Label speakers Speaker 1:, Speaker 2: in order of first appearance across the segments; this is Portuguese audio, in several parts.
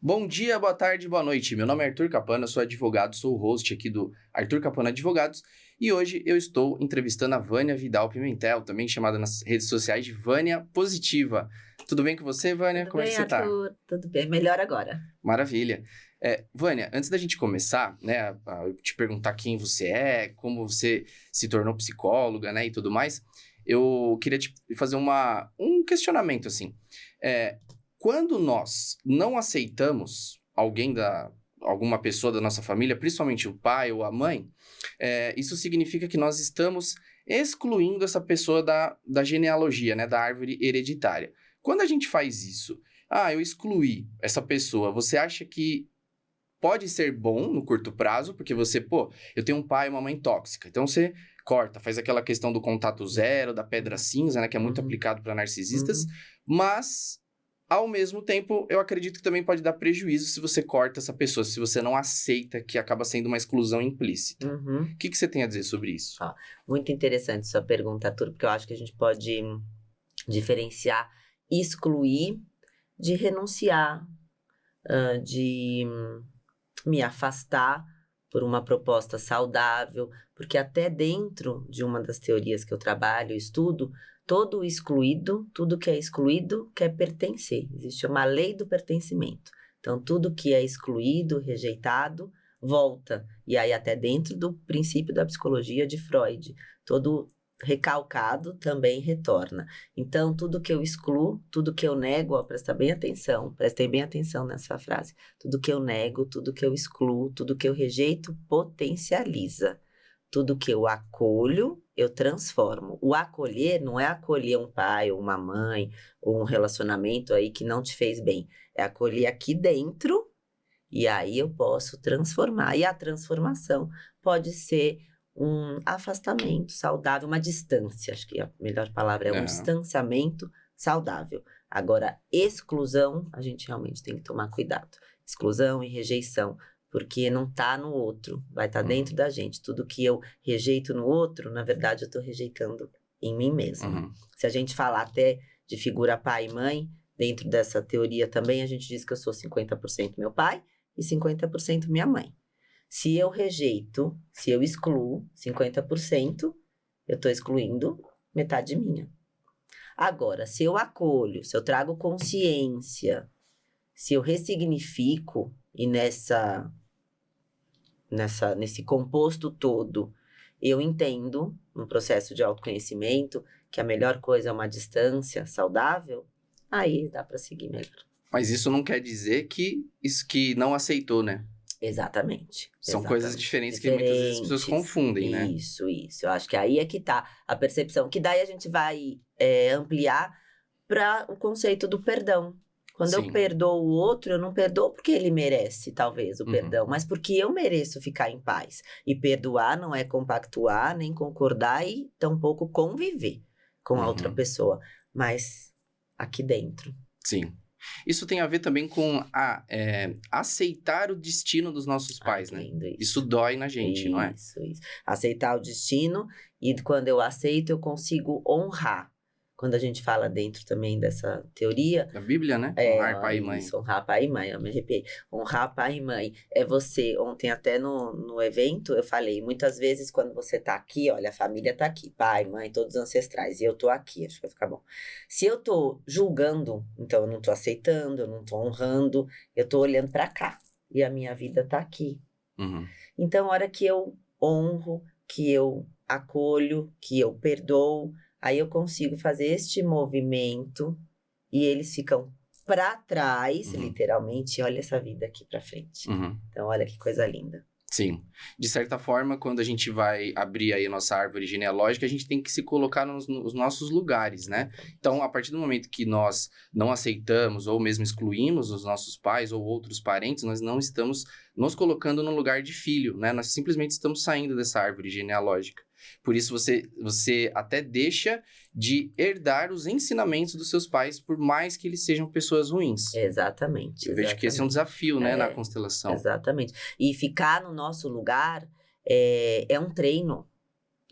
Speaker 1: Bom dia, boa tarde, boa noite. Meu nome é Arthur Capana, sou advogado, sou o host aqui do Arthur Capana Advogados e hoje eu estou entrevistando a Vânia Vidal Pimentel, também chamada nas redes sociais de Vânia Positiva. Tudo bem com você, Vânia?
Speaker 2: Tudo
Speaker 1: Como é
Speaker 2: bem,
Speaker 1: que você tá?
Speaker 2: Arthur? Tudo bem, melhor agora.
Speaker 1: Maravilha. Vânia, antes da gente começar, né, eu te perguntar quem você é, como você se tornou psicóloga, né, e tudo mais, eu queria te fazer um questionamento, assim. Quando nós não aceitamos alguma pessoa da nossa família, principalmente o pai ou a mãe, isso significa que nós estamos excluindo essa pessoa da genealogia, né, da árvore hereditária. Quando a gente faz isso, eu excluí essa pessoa, você acha que pode ser bom no curto prazo, porque eu tenho um pai e uma mãe tóxica, então você corta, faz aquela questão do contato zero, da pedra cinza, né, que é muito aplicado para narcisistas, mas, ao mesmo tempo, eu acredito que também pode dar prejuízo se você corta essa pessoa, se você não aceita, que acaba sendo uma exclusão implícita. O que você tem a dizer sobre isso?
Speaker 2: Muito interessante sua pergunta, Arthur, porque eu acho que a gente pode diferenciar excluir de renunciar, de me afastar por uma proposta saudável, porque até dentro de uma das teorias que eu trabalho, estudo, todo excluído, tudo que é excluído quer pertencer. Existe uma lei do pertencimento. Então, tudo que é excluído, rejeitado, volta. E aí até dentro do princípio da psicologia de Freud, todo recalcado também retorna. Então, tudo que eu excluo, tudo que eu nego, prestem bem atenção nessa frase. Tudo que eu nego, tudo que eu excluo, tudo que eu rejeito, potencializa. Tudo que eu acolho, eu transformo. O acolher não é acolher um pai ou uma mãe, ou um relacionamento aí que não te fez bem. É acolher aqui dentro, e aí eu posso transformar. E a transformação pode ser um afastamento saudável, uma distância, acho que a melhor palavra é um distanciamento saudável. Agora, exclusão, a gente realmente tem que tomar cuidado. Exclusão e rejeição, porque não está no outro, vai estar dentro da gente. Tudo que eu rejeito no outro, na verdade, eu estou rejeitando em mim mesma. Se a gente falar até de figura pai e mãe, dentro dessa teoria também, a gente diz que eu sou 50% meu pai e 50% minha mãe. Se eu rejeito, se eu excluo 50%, eu estou excluindo metade minha. Agora, se eu acolho, se eu trago consciência, se eu ressignifico e nesse composto todo, eu entendo, no processo de autoconhecimento, que a melhor coisa é uma distância saudável, aí dá para seguir melhor.
Speaker 1: Mas isso não quer dizer que não aceitou, né?
Speaker 2: Exatamente.
Speaker 1: São coisas diferentes que muitas vezes as pessoas confundem, né?
Speaker 2: Isso. Eu acho que aí é que tá a percepção. Que daí a gente vai ampliar para o conceito do perdão. Quando eu perdoo o outro, eu não perdoo porque ele merece, talvez, o perdão, mas porque eu mereço ficar em paz. E perdoar não é compactuar, nem concordar e tampouco conviver com a outra pessoa, mas aqui dentro.
Speaker 1: Sim. Isso tem a ver também com aceitar o destino dos nossos pais, né? Isso dói na gente, não é?
Speaker 2: Isso. Aceitar o destino, e quando eu aceito, eu consigo honrar. Quando a gente fala dentro também dessa teoria...
Speaker 1: Da Bíblia, né? Honrar pai e mãe.
Speaker 2: Isso, honrar pai e mãe, eu me arrepiei. Honrar pai e mãe é você... Ontem até no evento eu falei, muitas vezes quando você tá aqui, olha, a família tá aqui, pai, mãe, todos os ancestrais, e eu tô aqui, acho que vai ficar bom. Se eu tô julgando, então eu não tô aceitando, eu não tô honrando, eu tô olhando pra cá, e a minha vida tá aqui. Então, a hora que eu honro, que eu acolho, que eu perdoo, aí eu consigo fazer este movimento e eles ficam para trás, literalmente, e olha essa vida aqui para frente. Então, olha que coisa linda.
Speaker 1: Sim. De certa forma, quando a gente vai abrir aí a nossa árvore genealógica, a gente tem que se colocar nos nossos lugares, né? Então, a partir do momento que nós não aceitamos ou mesmo excluímos os nossos pais ou outros parentes, nós não estamos nos colocando no lugar de filho, né? Nós simplesmente estamos saindo dessa árvore genealógica. Por isso, você até deixa de herdar os ensinamentos dos seus pais, por mais que eles sejam pessoas ruins.
Speaker 2: Exatamente.
Speaker 1: Eu vejo que esse é um desafio, né, na constelação.
Speaker 2: Exatamente. E ficar no nosso lugar é um treino.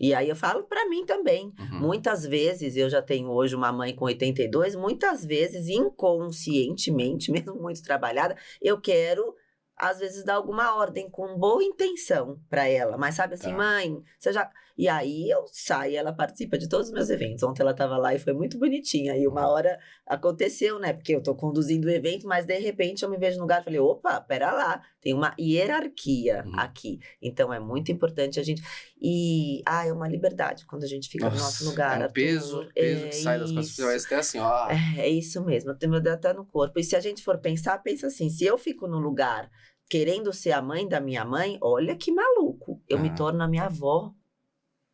Speaker 2: E aí eu falo pra mim também. Muitas vezes, eu já tenho hoje uma mãe com 82, muitas vezes, inconscientemente, mesmo muito trabalhada, eu quero, às vezes, dar alguma ordem com boa intenção pra ela. Mas sabe assim,
Speaker 1: Tá.
Speaker 2: mãe, você já... E aí eu saio, ela participa de todos os meus eventos. Ontem ela tava lá e foi muito bonitinha. E uma hora aconteceu, né? Porque eu tô conduzindo o evento, mas de repente eu me vejo no lugar e falei, opa, pera lá, tem uma hierarquia aqui. Então é muito importante a gente... E, é uma liberdade quando a gente fica no nosso lugar,
Speaker 1: é um
Speaker 2: Arthur.
Speaker 1: peso que sai das costas, você vai até assim, ó.
Speaker 2: É isso mesmo, eu tenho meu dedo até no corpo. E se a gente for pensar, pensa assim, se eu fico no lugar querendo ser a mãe da minha mãe, olha que maluco, eu me torno a minha avó.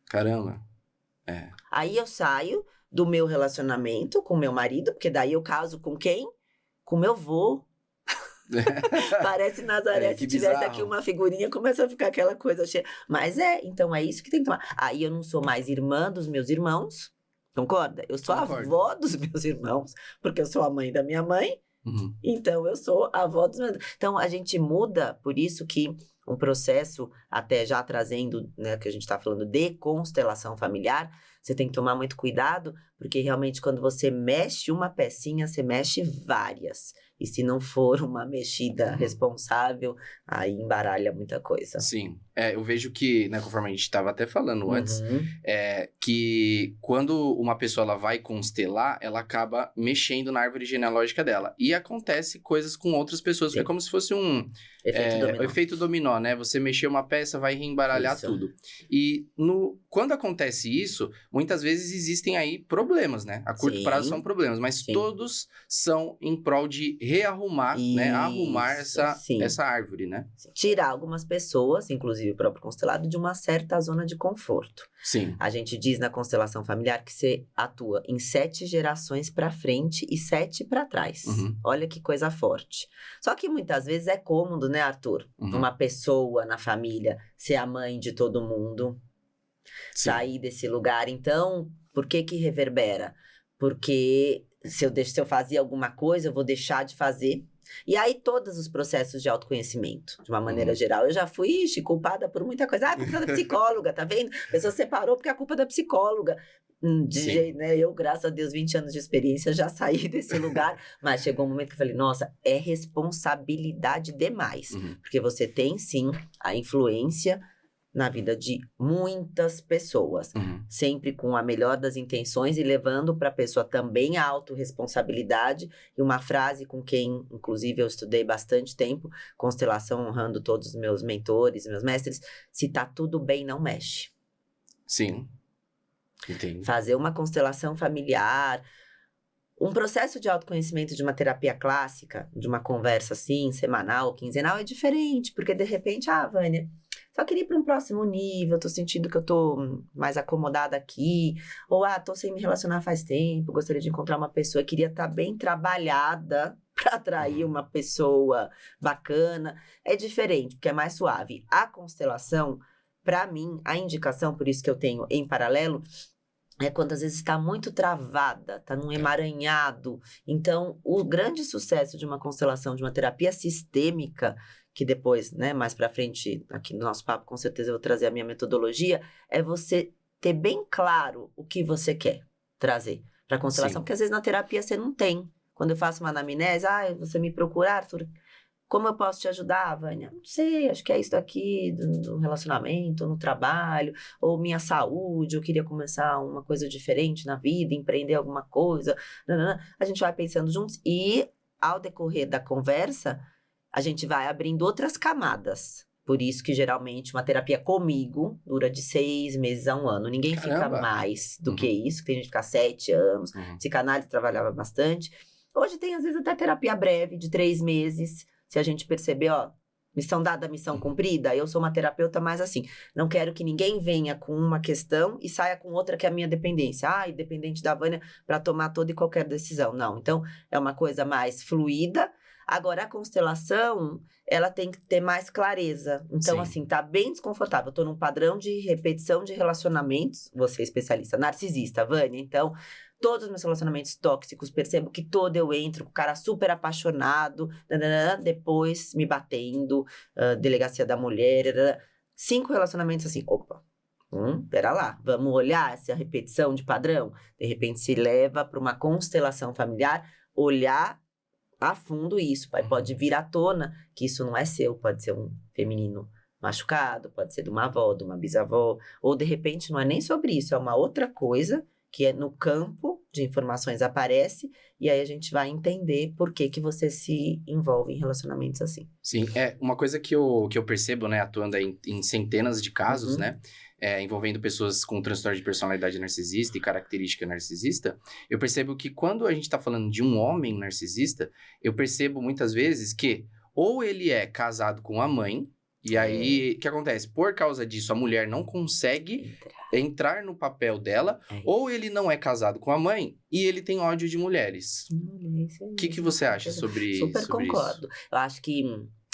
Speaker 1: Caramba.
Speaker 2: Aí eu saio do meu relacionamento com meu marido, porque daí eu caso com quem? Com meu vô. Parece Nazaré, se tivesse aqui uma figurinha, começa a ficar aquela coisa cheia. Mas então é isso que tem que tomar. Aí eu não sou mais irmã dos meus irmãos, concorda? Eu sou a avó dos meus irmãos, porque eu sou a mãe da minha mãe, então eu sou a avó dos meus... Então a gente muda, por isso que um processo, até já trazendo, né, que a gente está falando de constelação familiar, você tem que tomar muito cuidado, porque realmente quando você mexe uma pecinha, você mexe várias. E se não for uma mexida responsável, aí embaralha muita coisa.
Speaker 1: Sim. Eu vejo que, né, conforme a gente estava até falando antes, que quando uma pessoa ela vai constelar, ela acaba mexendo na árvore genealógica dela. E acontece coisas com outras pessoas.
Speaker 2: Sim.
Speaker 1: É como se fosse um...
Speaker 2: Efeito
Speaker 1: dominó, né? Você mexer uma peça, vai reembaralhar tudo. E quando acontece isso, muitas vezes existem aí problemas, né? A curto prazo são problemas, mas todos são em prol de rearrumar, né? Arrumar essa árvore, né?
Speaker 2: Tirar algumas pessoas, inclusive o próprio constelado, de uma certa zona de conforto.
Speaker 1: Sim.
Speaker 2: A gente diz na constelação familiar que você atua em 7 gerações para frente e 7 para trás. Olha que coisa forte. Só que muitas vezes é cômodo, né, Arthur? Uma pessoa na família ser a mãe de todo mundo, sair desse lugar. Então, por que reverbera? Porque se eu fazia alguma coisa, eu vou deixar de fazer. E aí, todos os processos de autoconhecimento, de uma maneira geral. Eu já fui culpada por muita coisa. Culpa da psicóloga, tá vendo? A pessoa separou porque é a culpa da psicóloga. Né? Eu, graças a Deus, 20 anos de experiência, já saí desse lugar. Mas chegou um momento que eu falei, nossa, é responsabilidade demais. Porque você tem, sim, a influência na vida de muitas pessoas. Sempre com a melhor das intenções e levando para a pessoa também a autorresponsabilidade. E uma frase com quem, inclusive, eu estudei bastante tempo, constelação, honrando todos os meus mentores, meus mestres, se tá tudo bem, não mexe.
Speaker 1: Sim. Entendi.
Speaker 2: Fazer uma constelação familiar, um processo de autoconhecimento de uma terapia clássica, de uma conversa assim, semanal, quinzenal, é diferente, porque de repente, Vânia, só queria ir para um próximo nível, tô sentindo que eu tô mais acomodada aqui, ou tô sem me relacionar faz tempo, gostaria de encontrar uma pessoa, queria estar bem trabalhada para atrair uma pessoa bacana. É diferente, porque é mais suave. A constelação, para mim, a indicação, por isso que eu tenho em paralelo, é quando às vezes está muito travada, está num emaranhado. Então, o grande sucesso de uma constelação, de uma terapia sistêmica, que depois, né, mais para frente, aqui no nosso papo, com certeza eu vou trazer a minha metodologia, é você ter bem claro o que você quer trazer para a constelação, porque às vezes na terapia você não tem. Quando eu faço uma anamnese, você me procura, Arthur, como eu posso te ajudar, Vânia? Não sei, acho que é isso daqui do relacionamento, no trabalho, ou minha saúde, eu queria começar uma coisa diferente na vida, empreender alguma coisa. A gente vai pensando juntos e, ao decorrer da conversa, a gente vai abrindo outras camadas. Por isso que, geralmente, uma terapia comigo dura de 6 meses a 1 ano. Ninguém fica mais do que isso, tem gente que fica 7 anos. Psicanálise trabalhava bastante. Hoje tem, às vezes, até terapia breve, de 3 meses. Se a gente perceber, missão dada, missão cumprida, eu sou uma terapeuta mais assim. Não quero que ninguém venha com uma questão e saia com outra que é a minha dependência. Dependente da Vânia para tomar toda e qualquer decisão. Não, então é uma coisa mais fluida. Agora, a constelação, ela tem que ter mais clareza. Então, assim, tá bem desconfortável. Eu tô num padrão de repetição de relacionamentos. Você é especialista narcisista, Vânia. Então, todos os meus relacionamentos tóxicos, percebo que todo eu entro com o cara super apaixonado, depois me batendo, delegacia da mulher, 5 relacionamentos assim, opa, Pera lá, vamos olhar essa repetição de padrão? De repente se leva para uma constelação familiar, olhar a fundo isso. Pode vir à tona que isso não é seu, pode ser um feminino machucado, pode ser de uma avó, de uma bisavó, ou de repente não é nem sobre isso, é uma outra coisa que é no campo de informações aparece, e aí a gente vai entender por que que você se envolve em relacionamentos assim.
Speaker 1: Sim, uma coisa que eu percebo, né, atuando aí em centenas de casos, né, envolvendo pessoas com transtorno de personalidade narcisista e característica narcisista, eu percebo que quando a gente tá falando de um homem narcisista, eu percebo muitas vezes que ou ele é casado com a mãe, e aí, o que acontece? Por causa disso, a mulher não consegue entrar no papel dela, ou ele não é casado com a mãe e ele tem ódio de mulheres. O que você acha sobre isso?
Speaker 2: Super concordo. Eu acho que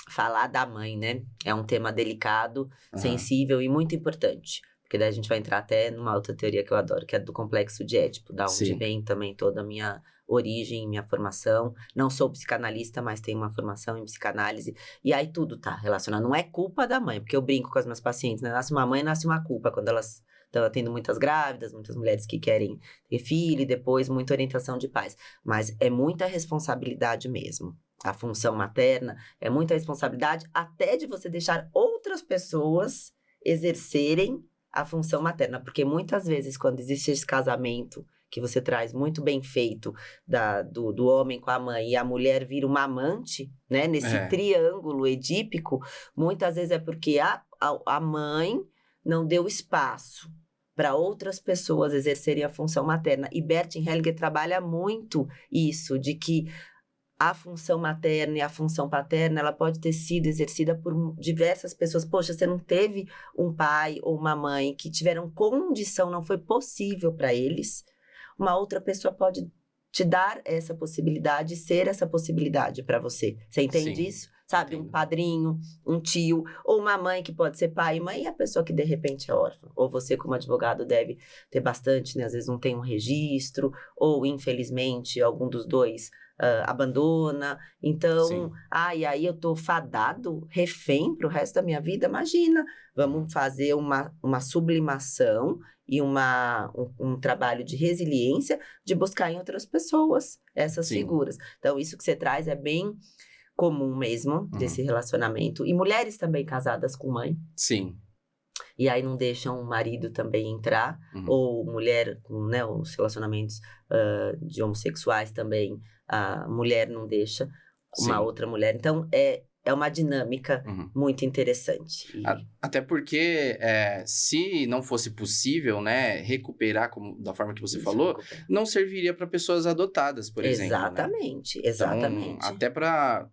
Speaker 2: falar da mãe, né, é um tema delicado, sensível e muito importante. Porque daí a gente vai entrar até numa outra teoria que eu adoro, que é do complexo de Édipo, da onde vem também toda a minha origem, minha formação. Não sou psicanalista, mas tenho uma formação em psicanálise. E aí tudo tá relacionado. Não é culpa da mãe, porque eu brinco com as minhas pacientes, né? Nasce uma mãe, nasce uma culpa. Quando elas estão tendo muitas grávidas, muitas mulheres que querem ter filho, e depois muita orientação de pais. Mas é muita responsabilidade mesmo. A função materna é muita responsabilidade, até de você deixar outras pessoas exercerem a função materna. Porque muitas vezes, quando existe esse casamento que você traz muito bem feito do homem com a mãe e a mulher vira uma amante, né? Nesse triângulo edípico, muitas vezes é porque a mãe não deu espaço para outras pessoas exercerem a função materna. E Bertin Hellinger trabalha muito isso, de que a função materna e a função paterna, ela pode ter sido exercida por diversas pessoas. Poxa, você não teve um pai ou uma mãe que tiveram condição, não foi possível para eles. Uma outra pessoa pode te dar essa possibilidade, ser essa possibilidade para você. Você entende isso? Sabe, um padrinho, um tio, ou uma mãe que pode ser pai e mãe, e a pessoa que de repente é órfã. Ou você, como advogado, deve ter bastante, né? Às vezes não tem um registro, ou infelizmente algum dos dois abandona. Então, e aí eu tô fadado, refém pro resto da minha vida? Imagina, vamos fazer uma sublimação e um trabalho de resiliência de buscar em outras pessoas essas figuras. Então, isso que você traz é bem comum mesmo, desse relacionamento. E mulheres também casadas com mãe.
Speaker 1: Sim.
Speaker 2: E aí não deixam o marido também entrar. Ou mulher com, né, os relacionamentos de homossexuais também, a mulher não deixa uma outra mulher. Então, é uma dinâmica muito interessante.
Speaker 1: Até porque, se não fosse possível, né, recuperar da forma que você falou, não serviria para pessoas adotadas, por exemplo.
Speaker 2: Exatamente,
Speaker 1: né?
Speaker 2: exatamente.
Speaker 1: Então, até para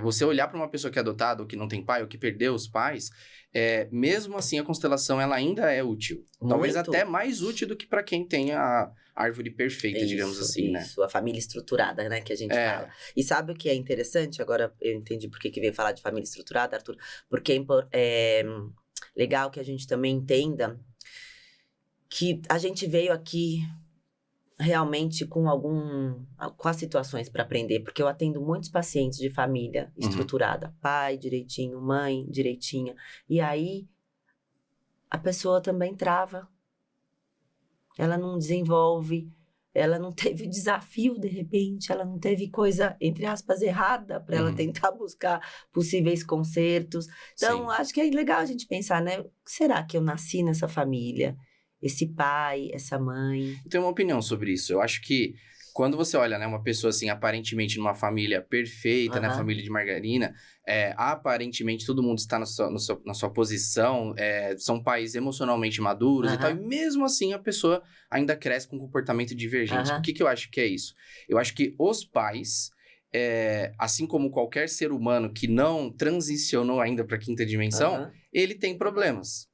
Speaker 1: você olhar para uma pessoa que é adotada, ou que não tem pai, ou que perdeu os pais, mesmo assim a constelação ela ainda é útil.
Speaker 2: Muito.
Speaker 1: Talvez até mais útil do que para quem tem a árvore perfeita, digamos assim, né?
Speaker 2: Isso, a família estruturada, né, que a gente fala. E sabe o que é interessante? Agora eu entendi por que veio falar de família estruturada, Arthur. Porque é legal que a gente também entenda que a gente veio aqui realmente com as situações para aprender, porque eu atendo muitos pacientes de família estruturada, pai direitinho, mãe direitinha, e aí a pessoa também trava, ela não desenvolve, ela não teve desafio de repente, ela não teve coisa, entre aspas, errada para ela tentar buscar possíveis consertos. Então, acho que é legal a gente pensar, né, será que eu nasci nessa família? Esse pai, essa mãe.
Speaker 1: Eu tenho uma opinião sobre isso. Eu acho que quando você olha, né, uma pessoa assim, aparentemente numa família perfeita, né, família de margarina, aparentemente todo mundo está na sua posição, são pais emocionalmente maduros e tal, e mesmo assim a pessoa ainda cresce com um comportamento divergente. O que eu acho que é isso? Eu acho que os pais, assim como qualquer ser humano que não transicionou ainda para a quinta dimensão, ele tem problemas.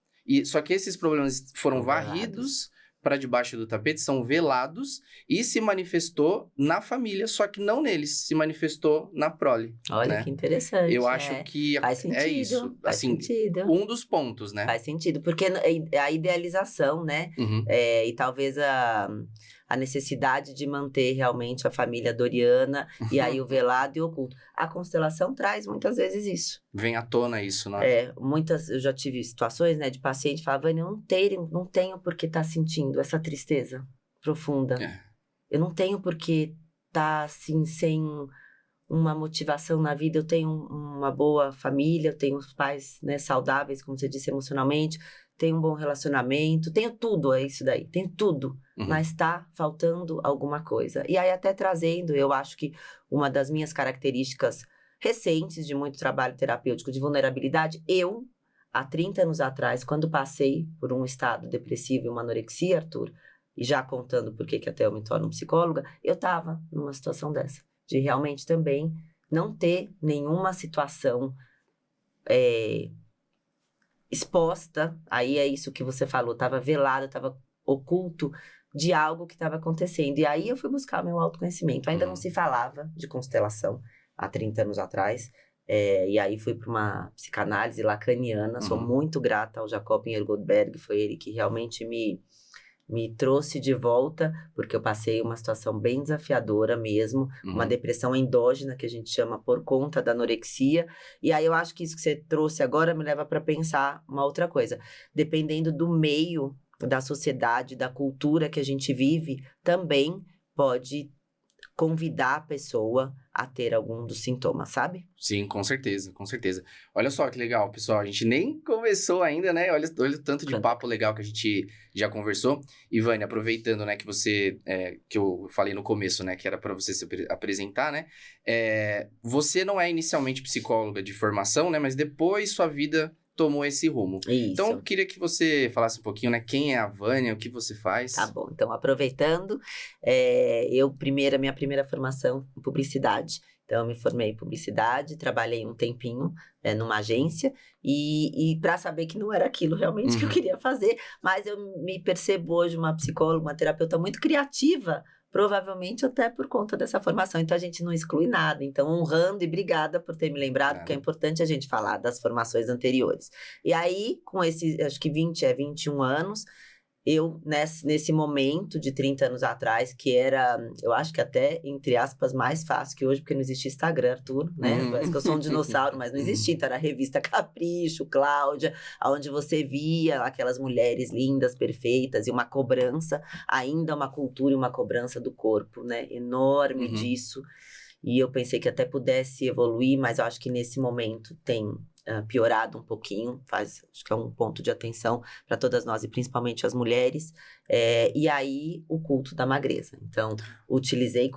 Speaker 1: Só que esses problemas foram varridos para debaixo do tapete, são velados e se manifestou na família, só que não neles, se manifestou na prole.
Speaker 2: Olha, né? Que interessante.
Speaker 1: Eu acho que
Speaker 2: faz sentido,
Speaker 1: é isso.
Speaker 2: Faz
Speaker 1: assim,
Speaker 2: sentido.
Speaker 1: Um dos pontos, né?
Speaker 2: Faz sentido, porque a idealização, né? E talvez a a necessidade de manter realmente a família doriana, e aí o velado e o oculto. A constelação traz muitas vezes isso.
Speaker 1: Vem à tona isso, né?
Speaker 2: Eu já tive situações, né, de paciente que falava, Vânia, eu não tenho por que estar sentindo essa tristeza profunda. Eu não tenho por que estar, assim, sem uma motivação na vida. Eu tenho uma boa família, eu tenho os pais, né, saudáveis, como você disse, emocionalmente, tenho um bom relacionamento, tenho tudo, é isso daí, tenho tudo, mas tá faltando alguma coisa. E aí até trazendo, eu acho que uma das minhas características recentes de muito trabalho terapêutico de vulnerabilidade, eu, há 30 anos atrás, quando passei por um estado depressivo e uma anorexia, Arthur, e já contando por que até eu me torno psicóloga, eu estava numa situação dessa, de realmente também não ter nenhuma situação exposta, aí é isso que você falou, estava velado, estava oculto de algo que estava acontecendo. E aí eu fui buscar meu autoconhecimento. Ainda não se falava de constelação há 30 anos atrás. E aí fui para uma psicanálise lacaniana. Sou muito grata ao Jacob Goldberg, foi ele que realmente me trouxe de volta, porque eu passei uma situação bem desafiadora mesmo, uma depressão endógena, que a gente chama, por conta da anorexia. E aí eu acho que isso que você trouxe agora me leva para pensar uma outra coisa. Dependendo do meio, da sociedade, da cultura que a gente vive, também pode convidar a pessoa a ter algum dos sintomas, sabe?
Speaker 1: Sim, com certeza, com certeza. Olha só que legal, pessoal, a gente nem começou ainda, né? Olha o tanto de papo legal que a gente já conversou. E, Vânia, aproveitando, né, que você, que eu falei no começo, né, que era para você se apresentar, né? Você não é inicialmente psicóloga de formação, né? Mas depois sua vida tomou esse rumo.
Speaker 2: Isso.
Speaker 1: Então, eu queria que você falasse um pouquinho, né? Quem é a Vânia, o que você faz.
Speaker 2: Tá bom, então aproveitando, minha primeira formação em publicidade. Então, eu me formei em publicidade, trabalhei um tempinho numa agência, e para saber que não era aquilo realmente que eu queria fazer, mas eu me percebo hoje uma psicóloga, uma terapeuta muito criativa, provavelmente até por conta dessa formação. Então, a gente não exclui nada. Então, honrando e obrigada por ter me lembrado, porque é importante a gente falar das formações anteriores. E aí, com esse, acho que 21 anos, eu, nesse momento de 30 anos atrás, que era, eu acho que até, entre aspas, mais fácil que hoje, porque não existia Instagram, Arthur, né? Parece que eu sou um dinossauro, mas não existia. Então, era a revista Capricho, Cláudia, onde você via aquelas mulheres lindas, perfeitas, e uma cobrança, ainda uma cultura e uma cobrança do corpo, né? Enorme disso. E eu pensei que até pudesse evoluir, mas eu acho que nesse momento tem piorado um pouquinho, acho que é um ponto de atenção para todas nós, e principalmente as mulheres. E aí, o culto da magreza. Então, utilizei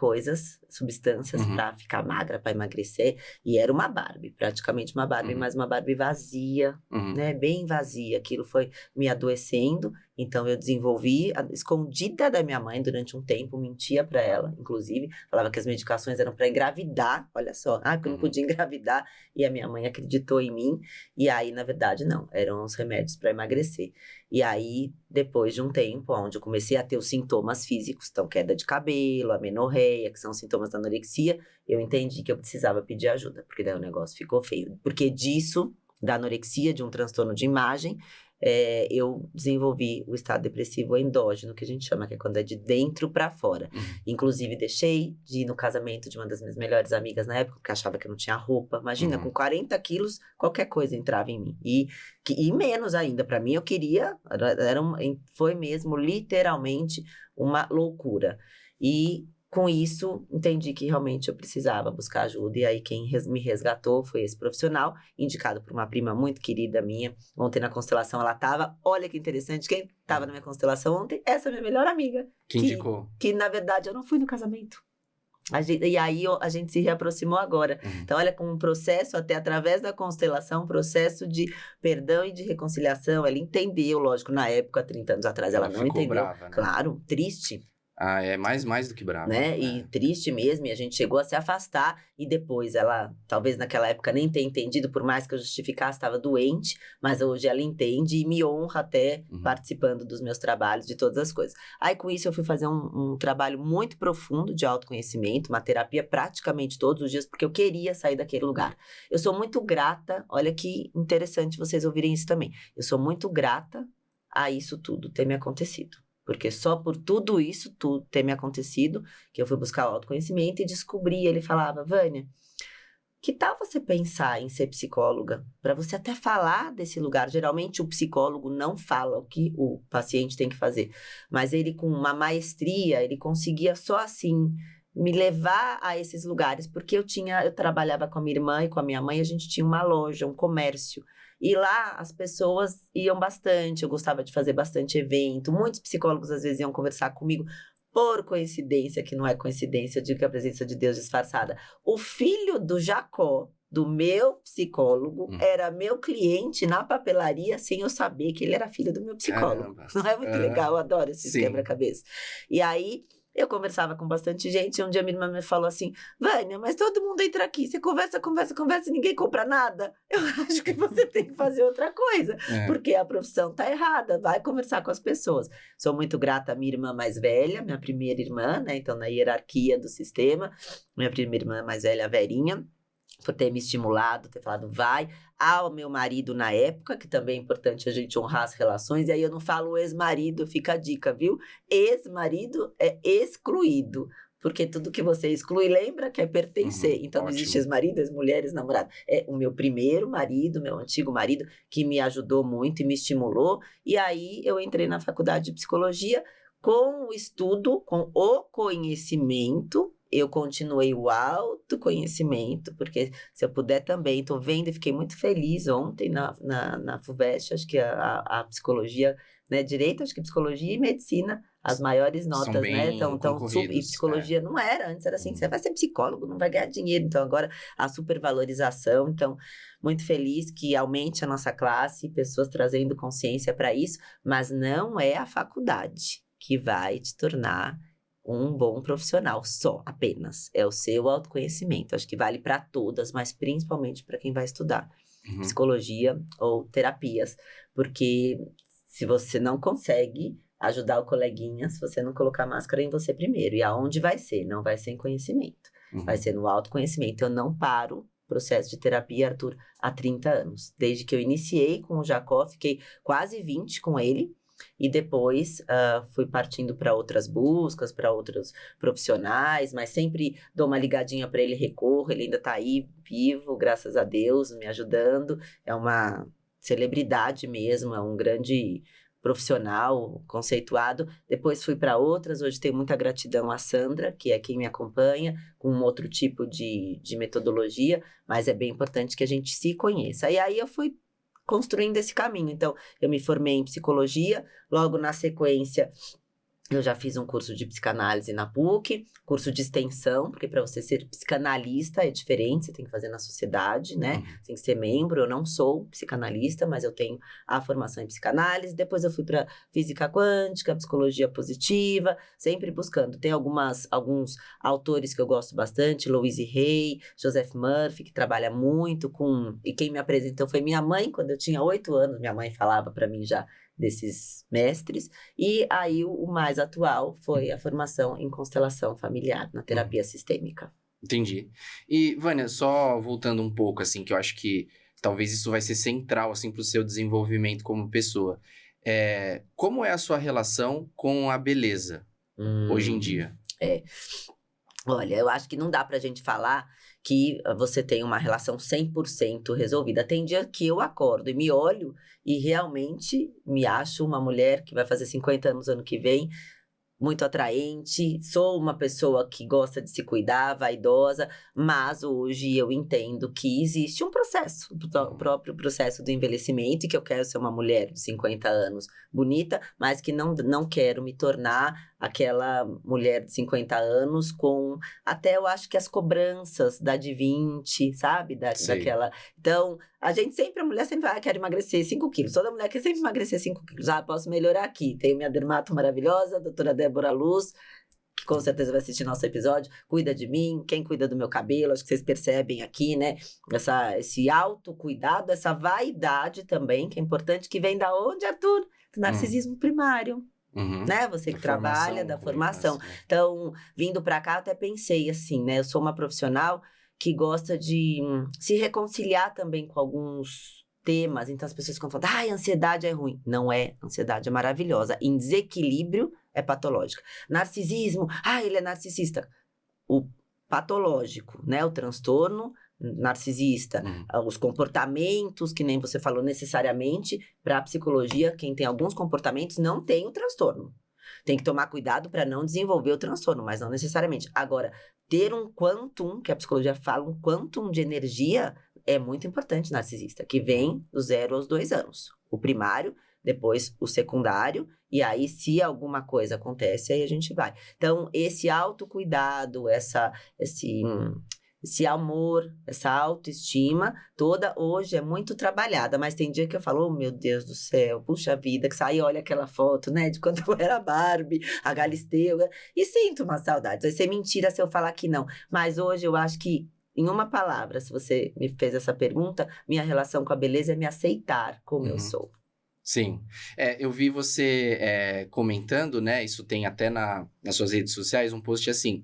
Speaker 2: substâncias para ficar magra, para emagrecer, e era uma Barbie, praticamente uma Barbie, mas uma Barbie vazia, né? Bem vazia. Aquilo foi me adoecendo. Então, eu desenvolvi, escondida da minha mãe durante um tempo, mentia para ela, inclusive, falava que as medicações eram para engravidar, olha só, que eu não podia engravidar, e a minha mãe acreditou em mim, e aí, na verdade, não, eram os remédios para emagrecer. E aí, depois de um tempo, onde eu comecei a ter os sintomas físicos, então, queda de cabelo, amenorreia, que são sintomas da anorexia, eu entendi que eu precisava pedir ajuda, porque daí o negócio ficou feio. Porque disso, da anorexia, de um transtorno de imagem, eu desenvolvi o estado depressivo endógeno, que a gente chama, que é quando é de dentro para fora. Inclusive, deixei de ir no casamento de uma das minhas melhores amigas na época, porque achava que eu não tinha roupa. Imagina, com 40 quilos, qualquer coisa entrava em mim. E menos ainda, para mim, eu queria... foi mesmo, literalmente, uma loucura. E... com isso, entendi que realmente eu precisava buscar ajuda. E aí, quem me resgatou foi esse profissional, indicado por uma prima muito querida minha. Ontem na constelação ela estava. Olha que interessante, quem estava na minha constelação ontem? Essa minha melhor amiga.
Speaker 1: Que indicou.
Speaker 2: Que, na verdade, eu não fui no casamento. E aí, a gente se reaproximou agora. Então, olha, com um processo, até através da constelação, um processo de perdão e de reconciliação. Ela entendeu, lógico, na época, 30 anos atrás, ela não entendeu.
Speaker 1: Brava, né?
Speaker 2: Claro, triste.
Speaker 1: É mais do que brava.
Speaker 2: Né? E triste mesmo, e a gente chegou a se afastar, e depois ela, talvez naquela época nem tenha entendido, por mais que eu justificasse, estava doente, mas hoje ela entende e me honra até participando dos meus trabalhos, de todas as coisas. Aí com isso eu fui fazer um trabalho muito profundo de autoconhecimento, uma terapia praticamente todos os dias, porque eu queria sair daquele lugar. Eu sou muito grata, olha que interessante vocês ouvirem isso também, eu sou muito grata a isso tudo ter me acontecido. Porque só por tudo isso ter me acontecido, que eu fui buscar o autoconhecimento e descobri, ele falava, Vânia, que tal você pensar em ser psicóloga? Para você até falar desse lugar. Geralmente o psicólogo não fala o que o paciente tem que fazer. Mas ele, com uma maestria, ele conseguia só assim me levar a esses lugares. Porque eu trabalhava com a minha irmã e com a minha mãe, a gente tinha uma loja, um comércio. E lá as pessoas iam bastante, eu gostava de fazer bastante evento. Muitos psicólogos às vezes iam conversar comigo. Por coincidência, que não é coincidência, eu digo que é a presença de Deus disfarçada. O filho do Jacó, do meu psicólogo, era meu cliente na papelaria, sem eu saber que ele era filho do meu psicólogo.
Speaker 1: Caramba.
Speaker 2: Não é muito legal? Eu adoro esses
Speaker 1: Sim.
Speaker 2: quebra-cabeça. E aí, eu conversava com bastante gente, e um dia minha irmã me falou assim, Vânia, mas todo mundo entra aqui, você conversa e ninguém compra nada. Eu acho que você tem que fazer outra coisa, porque a profissão tá errada, vai conversar com as pessoas. Sou muito grata à minha irmã mais velha, minha primeira irmã, né, então na hierarquia do sistema, minha primeira irmã mais velha, a Verinha, por ter me estimulado, ter falado vai, ao meu marido na época, que também é importante a gente honrar as relações, e aí eu não falo ex-marido, fica a dica, viu? Ex-marido é excluído, porque tudo que você exclui, lembra que é pertencer, então não existe ex-marido, ex-mulher, ex-namorado, é o meu primeiro marido, meu antigo marido, que me ajudou muito e me estimulou, e aí eu entrei na faculdade de psicologia com o estudo, com o conhecimento. Eu continuei o autoconhecimento, porque se eu puder também, estou vendo e fiquei muito feliz ontem na FUVEST, acho que a psicologia, né, direito, acho que psicologia e medicina, as maiores notas, né, então e psicologia não era, antes era assim, você vai ser psicólogo, não vai ganhar dinheiro, então agora a supervalorização, então muito feliz que aumente a nossa classe, pessoas trazendo consciência para isso, mas não é a faculdade que vai te tornar um bom profissional, apenas. É o seu autoconhecimento. Acho que vale para todas, mas principalmente para quem vai estudar psicologia ou terapias. Porque se você não consegue ajudar o coleguinha, se você não colocar máscara em você primeiro. E aonde vai ser? Não vai ser em conhecimento. Vai ser no autoconhecimento. Eu não paro processo de terapia, Arthur, há 30 anos. Desde que eu iniciei com o Jacó, fiquei quase 20 com ele. E depois fui partindo para outras buscas, para outros profissionais, mas sempre dou uma ligadinha para ele, recorro, ele ainda está aí, vivo, graças a Deus, me ajudando. É uma celebridade mesmo, é um grande profissional conceituado. Depois fui para outras, hoje tenho muita gratidão à Sandra, que é quem me acompanha, com um outro tipo de metodologia, mas é bem importante que a gente se conheça. E aí eu fui construindo esse caminho. Então, eu me formei em psicologia, logo na sequência eu já fiz um curso de psicanálise na PUC, curso de extensão, porque para você ser psicanalista é diferente, você tem que fazer na sociedade, né? Tem que ser membro, eu não sou psicanalista, mas eu tenho a formação em psicanálise. Depois eu fui para física quântica, psicologia positiva, sempre buscando. Tem alguns autores que eu gosto bastante, Louise Hay, Joseph Murphy, que trabalha muito com... E quem me apresentou foi minha mãe, quando eu tinha 8 anos, minha mãe falava para mim já desses mestres, e aí o mais atual foi a formação em constelação familiar, na terapia sistêmica.
Speaker 1: Entendi. E, Vânia, só voltando um pouco, assim, que eu acho que talvez isso vai ser central, assim, para o seu desenvolvimento como pessoa. Como é a sua relação com a beleza hoje em dia?
Speaker 2: Olha, eu acho que não dá pra gente falar que você tem uma relação 100% resolvida. Tem dia que eu acordo e me olho e realmente me acho uma mulher que vai fazer 50 anos ano que vem, muito atraente, sou uma pessoa que gosta de se cuidar, vaidosa, mas hoje eu entendo que existe um processo, o próprio processo do envelhecimento, e que eu quero ser uma mulher de 50 anos bonita, mas que não quero me tornar aquela mulher de 50 anos com, até eu acho que as cobranças da de 20, sabe? Daquela... Então, a mulher sempre vai, quero emagrecer 5 quilos. Toda mulher quer sempre emagrecer 5 quilos. Posso melhorar aqui. Tenho minha dermato maravilhosa, a doutora Débora Luz, que com certeza vai assistir nosso episódio, cuida de mim, quem cuida do meu cabelo, acho que vocês percebem aqui, né? Esse autocuidado, essa vaidade também, que é importante, que vem da onde, Arthur? Do narcisismo primário. Né? Você que trabalha da formação. Então, vindo para cá, eu até pensei assim, né? Eu sou uma profissional que gosta de se reconciliar também com alguns temas. Então, as pessoas ficam falando, ansiedade é ruim. Não é, ansiedade é maravilhosa. Em desequilíbrio, é patológica. Narcisismo, ele é narcisista. O patológico, né? O transtorno narcisista, os comportamentos, que nem você falou necessariamente, para a psicologia, quem tem alguns comportamentos não tem o transtorno. Tem que tomar cuidado para não desenvolver o transtorno, mas não necessariamente. Agora, ter um quantum, que a psicologia fala, um quantum de energia é muito importante narcisista, que vem do 0 aos 2 anos. O primário, depois o secundário, e aí se alguma coisa acontece, aí a gente vai. Então, esse autocuidado, esse amor, essa autoestima, toda hoje é muito trabalhada, mas tem dia que eu falo, meu Deus do céu, puxa vida, que sai, olha aquela foto, né, de quando eu era Barbie, a Galisteu, e sinto uma saudade. Vai ser mentira se eu falar que não, mas hoje eu acho que, em uma palavra, se você me fez essa pergunta, minha relação com a beleza é me aceitar como eu sou.
Speaker 1: Sim. Eu vi você comentando, né, isso tem até nas suas redes sociais, um post assim,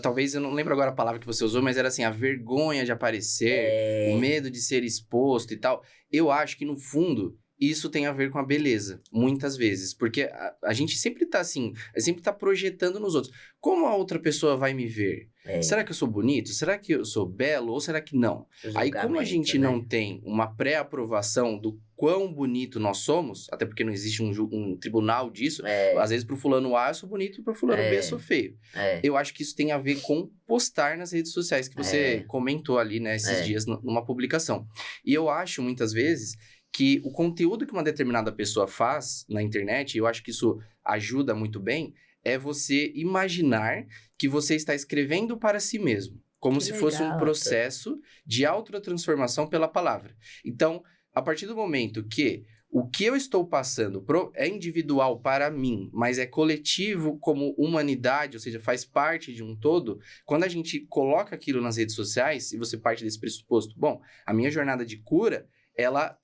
Speaker 1: talvez, eu não lembro agora a palavra que você usou, mas era assim, a vergonha de aparecer, o medo de ser exposto e tal. Eu acho que, no fundo, isso tem a ver com a beleza, muitas vezes. Porque a gente sempre tá assim, sempre tá projetando nos outros. Como a outra pessoa vai me ver? Será que eu sou bonito? Será que eu sou belo? Ou será que não? Aí, como a gente não tem uma pré-aprovação do quão bonito nós somos, até porque não existe um tribunal disso, às vezes pro fulano A eu sou bonito, pro fulano B eu sou feio. Eu acho que isso tem a ver com postar nas redes sociais, que você comentou ali, né, esses dias, numa publicação. E eu acho, muitas vezes, que o conteúdo que uma determinada pessoa faz na internet, e eu acho que isso ajuda muito bem, é você imaginar que você está escrevendo para si mesmo. Como se fosse um processo de autotransformação pela palavra. Então, a partir do momento que o que eu estou passando é individual para mim, mas é coletivo como humanidade, ou seja, faz parte de um todo, quando a gente coloca aquilo nas redes sociais, e você parte desse pressuposto, bom, a minha jornada de cura, ela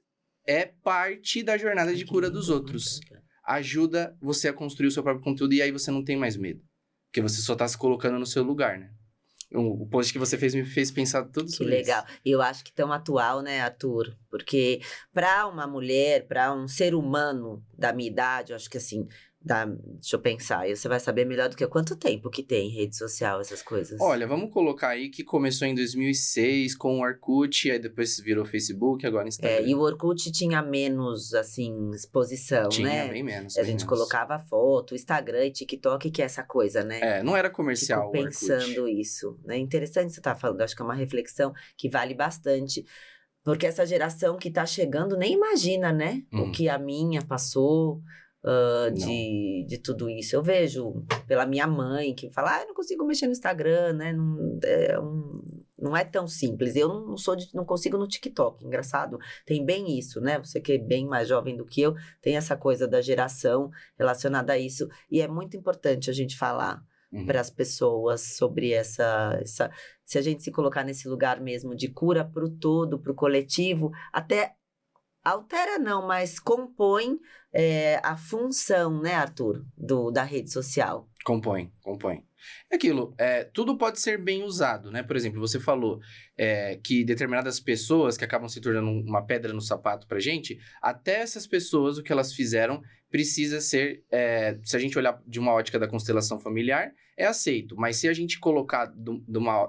Speaker 1: é parte da jornada de cura dos outros. Ajuda você a construir o seu próprio conteúdo e aí você não tem mais medo. Porque você só tá se colocando no seu lugar, né? O post que você fez me fez pensar tudo sobre isso. Que legal.
Speaker 2: E eu acho que tão atual, né, Arthur? Porque para uma mulher, para um ser humano da minha idade, eu acho que assim... deixa eu pensar, aí você vai saber melhor do que eu. Quanto tempo que tem rede social, essas coisas?
Speaker 1: Olha, vamos colocar aí que começou em 2006 com o Orkut, aí depois virou Facebook, agora Instagram.
Speaker 2: E o Orkut tinha menos, assim, exposição, né?
Speaker 1: Tinha bem menos.
Speaker 2: A gente colocava foto, Instagram e TikTok, que é essa coisa, né?
Speaker 1: Não era comercial.
Speaker 2: Fico pensando isso, né? Interessante você estar falando, acho que é uma reflexão que vale bastante. Porque essa geração que tá chegando nem imagina, né? O que a minha passou... de tudo isso. Eu vejo pela minha mãe que fala, eu não consigo mexer no Instagram, né? Não é tão simples. Eu não consigo no TikTok. Engraçado. Tem bem isso, né? Você que é bem mais jovem do que eu, tem essa coisa da geração relacionada a isso. E é muito importante a gente falar para as pessoas sobre essa... Se a gente se colocar nesse lugar mesmo de cura para o todo, para o coletivo, até... Altera não, mas compõe a função, né, Arthur, da rede social.
Speaker 1: Compõe. É aquilo, tudo pode ser bem usado, né? Por exemplo, você falou que determinadas pessoas que acabam se tornando uma pedra no sapato pra gente, até essas pessoas, o que elas fizeram, precisa ser, se a gente olhar de uma ótica da constelação familiar, é aceito. Mas se a gente colocar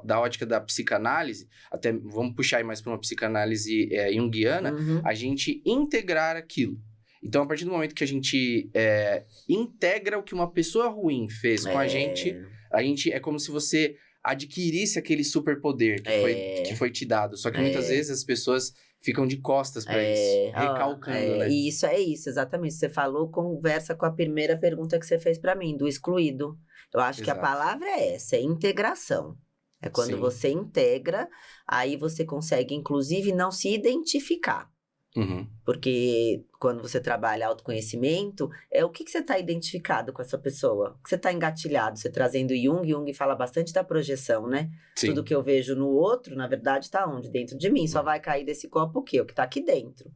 Speaker 1: da ótica da psicanálise, até vamos puxar aí mais para uma psicanálise junguiana, a gente integrar aquilo. Então, a partir do momento que a gente integra o que uma pessoa ruim fez com a gente é como se você adquirisse aquele superpoder que foi te dado. Só que muitas vezes as pessoas ficam de costas para isso, recalcando, né?
Speaker 2: E isso é isso, exatamente. Você falou, conversa com a primeira pergunta que você fez para mim, do excluído. Eu acho que a palavra é essa, é integração. É quando você integra, aí você consegue, inclusive, não se identificar. Porque quando você trabalha autoconhecimento, o que você está identificado com essa pessoa? O que você está engatilhado? Você trazendo Jung fala bastante da projeção, né?
Speaker 1: Sim.
Speaker 2: Tudo que eu vejo no outro, na verdade, está onde? Dentro de mim. Só vai cair desse copo o quê? O que está aqui dentro.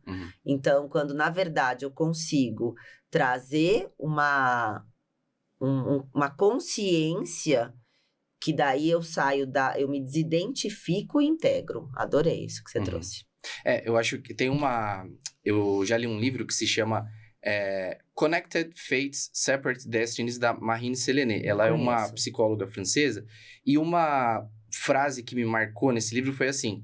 Speaker 2: Então, quando, na verdade, eu consigo trazer uma consciência que daí eu saio eu me desidentifico e integro. Adorei isso que você trouxe.
Speaker 1: Eu acho que tem eu já li um livro que se chama Connected Fates, Separate Destinies, da Marine Séléné. Ela é uma psicóloga francesa, e uma frase que me marcou nesse livro foi assim,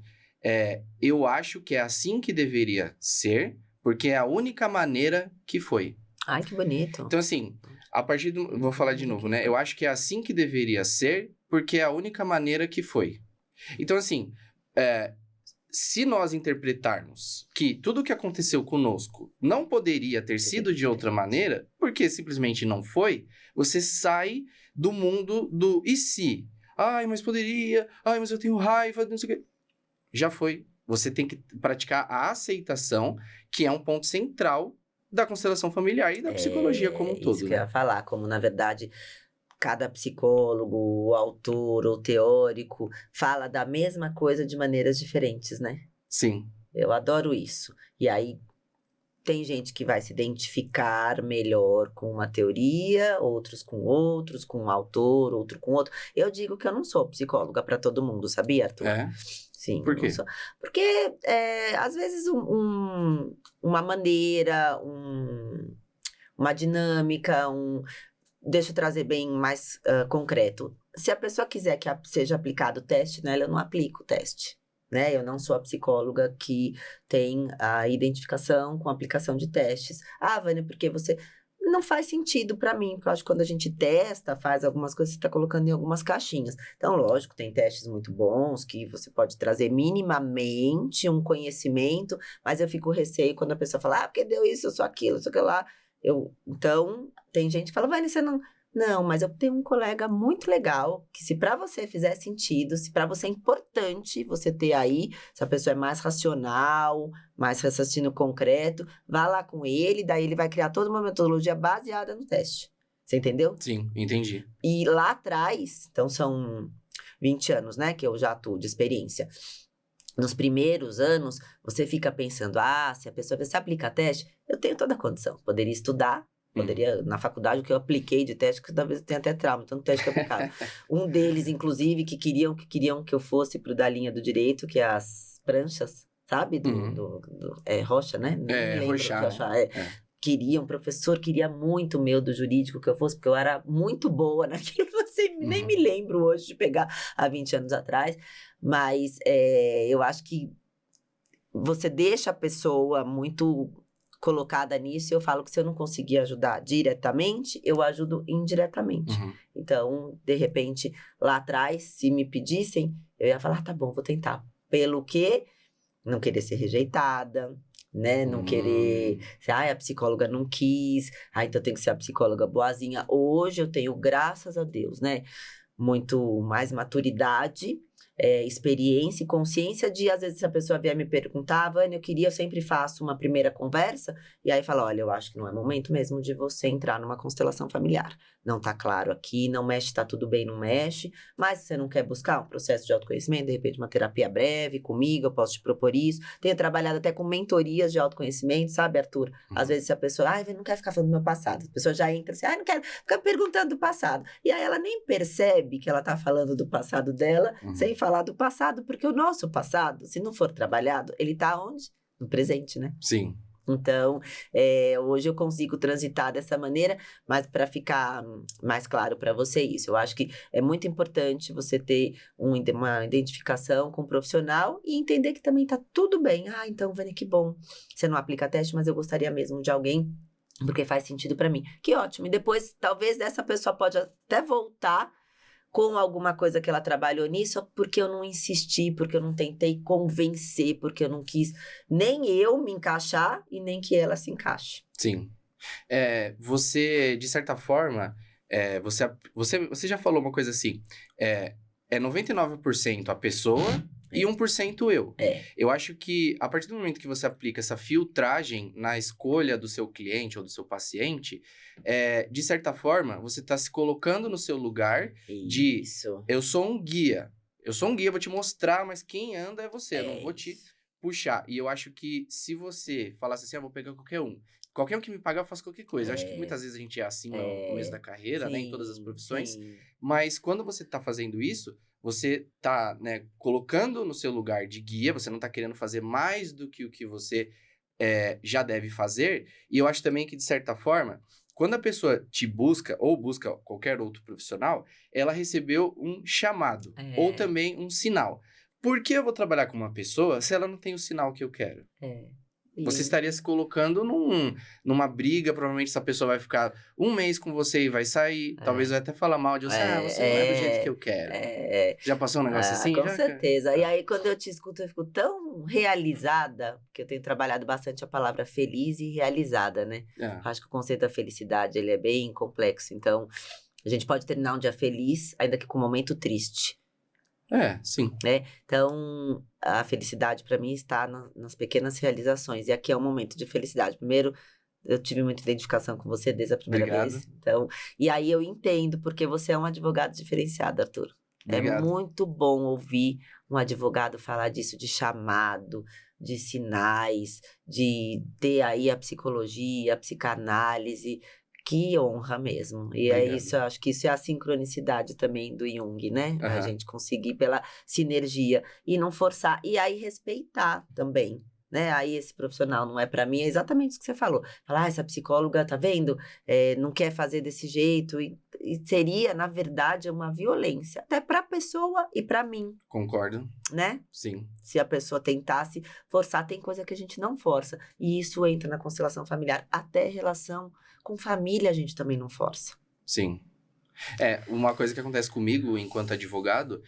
Speaker 1: eu acho que é assim que deveria ser, porque é a única maneira que foi.
Speaker 2: Ai, que bonito.
Speaker 1: Então, assim, vou falar de novo, né? Eu acho que é assim que deveria ser, porque é a única maneira que foi. Então, assim, se nós interpretarmos que tudo o que aconteceu conosco não poderia ter sido de outra maneira, porque simplesmente não foi, você sai do mundo do e se? Ai, mas poderia. Ai, mas eu tenho raiva, não sei o quê. Já foi. Você tem que praticar a aceitação, que é um ponto central da constelação familiar e da psicologia como um todo.
Speaker 2: Isso que eu ia falar, como na verdade cada psicólogo, o autor ou teórico fala da mesma coisa de maneiras diferentes, né?
Speaker 1: Sim.
Speaker 2: Eu adoro isso. E aí tem gente que vai se identificar melhor com uma teoria, outros com com um autor, outro com outro. Eu digo que eu não sou psicóloga para todo mundo, sabia, Arthur? Sim.
Speaker 1: Por quê?
Speaker 2: Porque, às vezes, uma maneira, uma dinâmica, deixa eu trazer bem mais concreto. Se a pessoa quiser que seja aplicado o teste nela, eu não aplico o teste. Né? Eu não sou a psicóloga que tem a identificação com a aplicação de testes. Ah, Vânia, porque você... Não faz sentido para mim, porque eu acho que quando a gente testa, faz algumas coisas, você está colocando em algumas caixinhas. Então, lógico, tem testes muito bons, que você pode trazer minimamente um conhecimento, mas eu fico receio quando a pessoa fala, porque deu isso, eu sou aquilo, isso, aquilo lá. Então, tem gente que fala, Vânia, você não... Não, mas eu tenho um colega muito legal, que se para você fizer sentido, se para você é importante você ter aí, se a pessoa é mais racional, mais raciocínio concreto, vá lá com ele, daí ele vai criar toda uma metodologia baseada no teste. Você entendeu?
Speaker 1: Sim, entendi.
Speaker 2: E lá atrás, então são 20 anos, né, que eu já atuo de experiência. Nos primeiros anos, você fica pensando, se a pessoa se aplica teste, eu tenho toda a condição, poderia estudar, poderia, na faculdade, o que eu apliquei de teste, que talvez eu tenha até trauma, tanto teste que eu aplicava. Um deles, inclusive, que queriam que eu fosse pro da linha do direito, que é as pranchas, sabe? Rocha, né?
Speaker 1: Rocha.
Speaker 2: Um professor queria muito meu do jurídico que eu fosse, porque eu era muito boa naquilo, nem me lembro hoje de pegar há 20 anos atrás, mas eu acho que você deixa a pessoa muito colocada nisso, e eu falo que se eu não conseguir ajudar diretamente, eu ajudo indiretamente. Então, de repente, lá atrás, se me pedissem, eu ia falar, tá bom, vou tentar. Pelo quê? Não querer ser rejeitada, né? Não querer... a psicóloga não quis, então tem que ser a psicóloga boazinha. Hoje eu tenho, graças a Deus, né? Muito mais maturidade, experiência e consciência de, às vezes, se a pessoa vier me perguntar, Vânia, eu sempre faço uma primeira conversa, e aí fala, olha, eu acho que não é momento mesmo de você entrar numa constelação familiar. Não tá claro aqui, não mexe, tá tudo bem, não mexe, mas você não quer buscar um processo de autoconhecimento, de repente uma terapia breve comigo, eu posso te propor isso. Tenho trabalhado até com mentorias de autoconhecimento, sabe, Arthur? Às vezes, se a pessoa, não quer ficar falando do meu passado, a pessoa já entra assim, não quero ficar perguntando do passado. E aí ela nem percebe que ela tá falando do passado dela, sem falar do passado, porque o nosso passado, se não for trabalhado, ele tá onde? No presente, né?
Speaker 1: Sim.
Speaker 2: Então, hoje eu consigo transitar dessa maneira, mas para ficar mais claro para você isso, eu acho que é muito importante você ter uma identificação com o profissional e entender que também tá tudo bem. Então, Vânia, que bom. Você não aplica teste, mas eu gostaria mesmo de alguém, porque faz sentido para mim. Que ótimo. E depois, talvez essa pessoa pode até voltar com alguma coisa que ela trabalhou nisso, porque eu não insisti, porque eu não tentei convencer, porque eu não quis nem eu me encaixar e nem que ela se encaixe.
Speaker 1: Sim. Você, de certa forma, você já falou uma coisa assim, 99% a pessoa e 1% eu. Eu acho que, a partir do momento que você aplica essa filtragem na escolha do seu cliente ou do seu paciente, de certa forma, você está se colocando no seu lugar de... Eu sou um guia. Vou te mostrar, mas quem anda é você. Eu não vou te puxar. E eu acho que se você falasse assim, vou pegar qualquer um. qualquer um que me pagar, eu faço qualquer coisa. Eu acho que muitas vezes a gente é assim no começo da carreira,
Speaker 2: sim,
Speaker 1: né? Em todas as profissões.
Speaker 2: Sim.
Speaker 1: Mas quando você tá fazendo isso, você tá, né, colocando no seu lugar de guia, você não tá querendo fazer mais do que o que você já deve fazer. E eu acho também que, de certa forma, quando a pessoa te busca, ou busca qualquer outro profissional, ela recebeu um chamado, ou também um sinal. Por que eu vou trabalhar com uma pessoa se ela não tem o sinal que eu quero? Você estaria se colocando numa briga, provavelmente essa pessoa vai ficar um mês com você e vai sair, talvez vai até falar mal de você, você não é do jeito que eu quero. Já passou um negócio assim?
Speaker 2: Com
Speaker 1: já,
Speaker 2: certeza. E aí, quando eu te escuto, eu fico tão realizada, porque eu tenho trabalhado bastante a palavra feliz e realizada, né? Acho que o conceito da felicidade, ele é bem complexo. Então, a gente pode terminar um dia feliz, ainda que com um momento triste.
Speaker 1: Sim.
Speaker 2: Né? Então, a felicidade para mim está nas pequenas realizações. E aqui é um momento de felicidade. Primeiro, eu tive muita identificação com você desde a primeira vez. Então, e aí eu entendo porque você é um advogado diferenciado, Arthur.
Speaker 1: Obrigado.
Speaker 2: É muito bom ouvir um advogado falar disso, de chamado, de sinais, de ter aí a psicologia, a psicanálise. Que honra mesmo. E é isso, eu acho que isso é a sincronicidade também do Jung, né? A gente conseguir pela sinergia e não forçar. E aí respeitar também, né? Aí esse profissional não é para mim, é exatamente isso que você falou. Falar, essa psicóloga, tá vendo? Não quer fazer desse jeito. E seria, na verdade, uma violência. Até pra pessoa e pra mim.
Speaker 1: Concordo.
Speaker 2: Né?
Speaker 1: Sim.
Speaker 2: Se a pessoa tentasse forçar, tem coisa que a gente não força. E isso entra na constelação familiar. Até relação com família a gente também não força.
Speaker 1: Sim. Uma coisa que acontece comigo enquanto advogado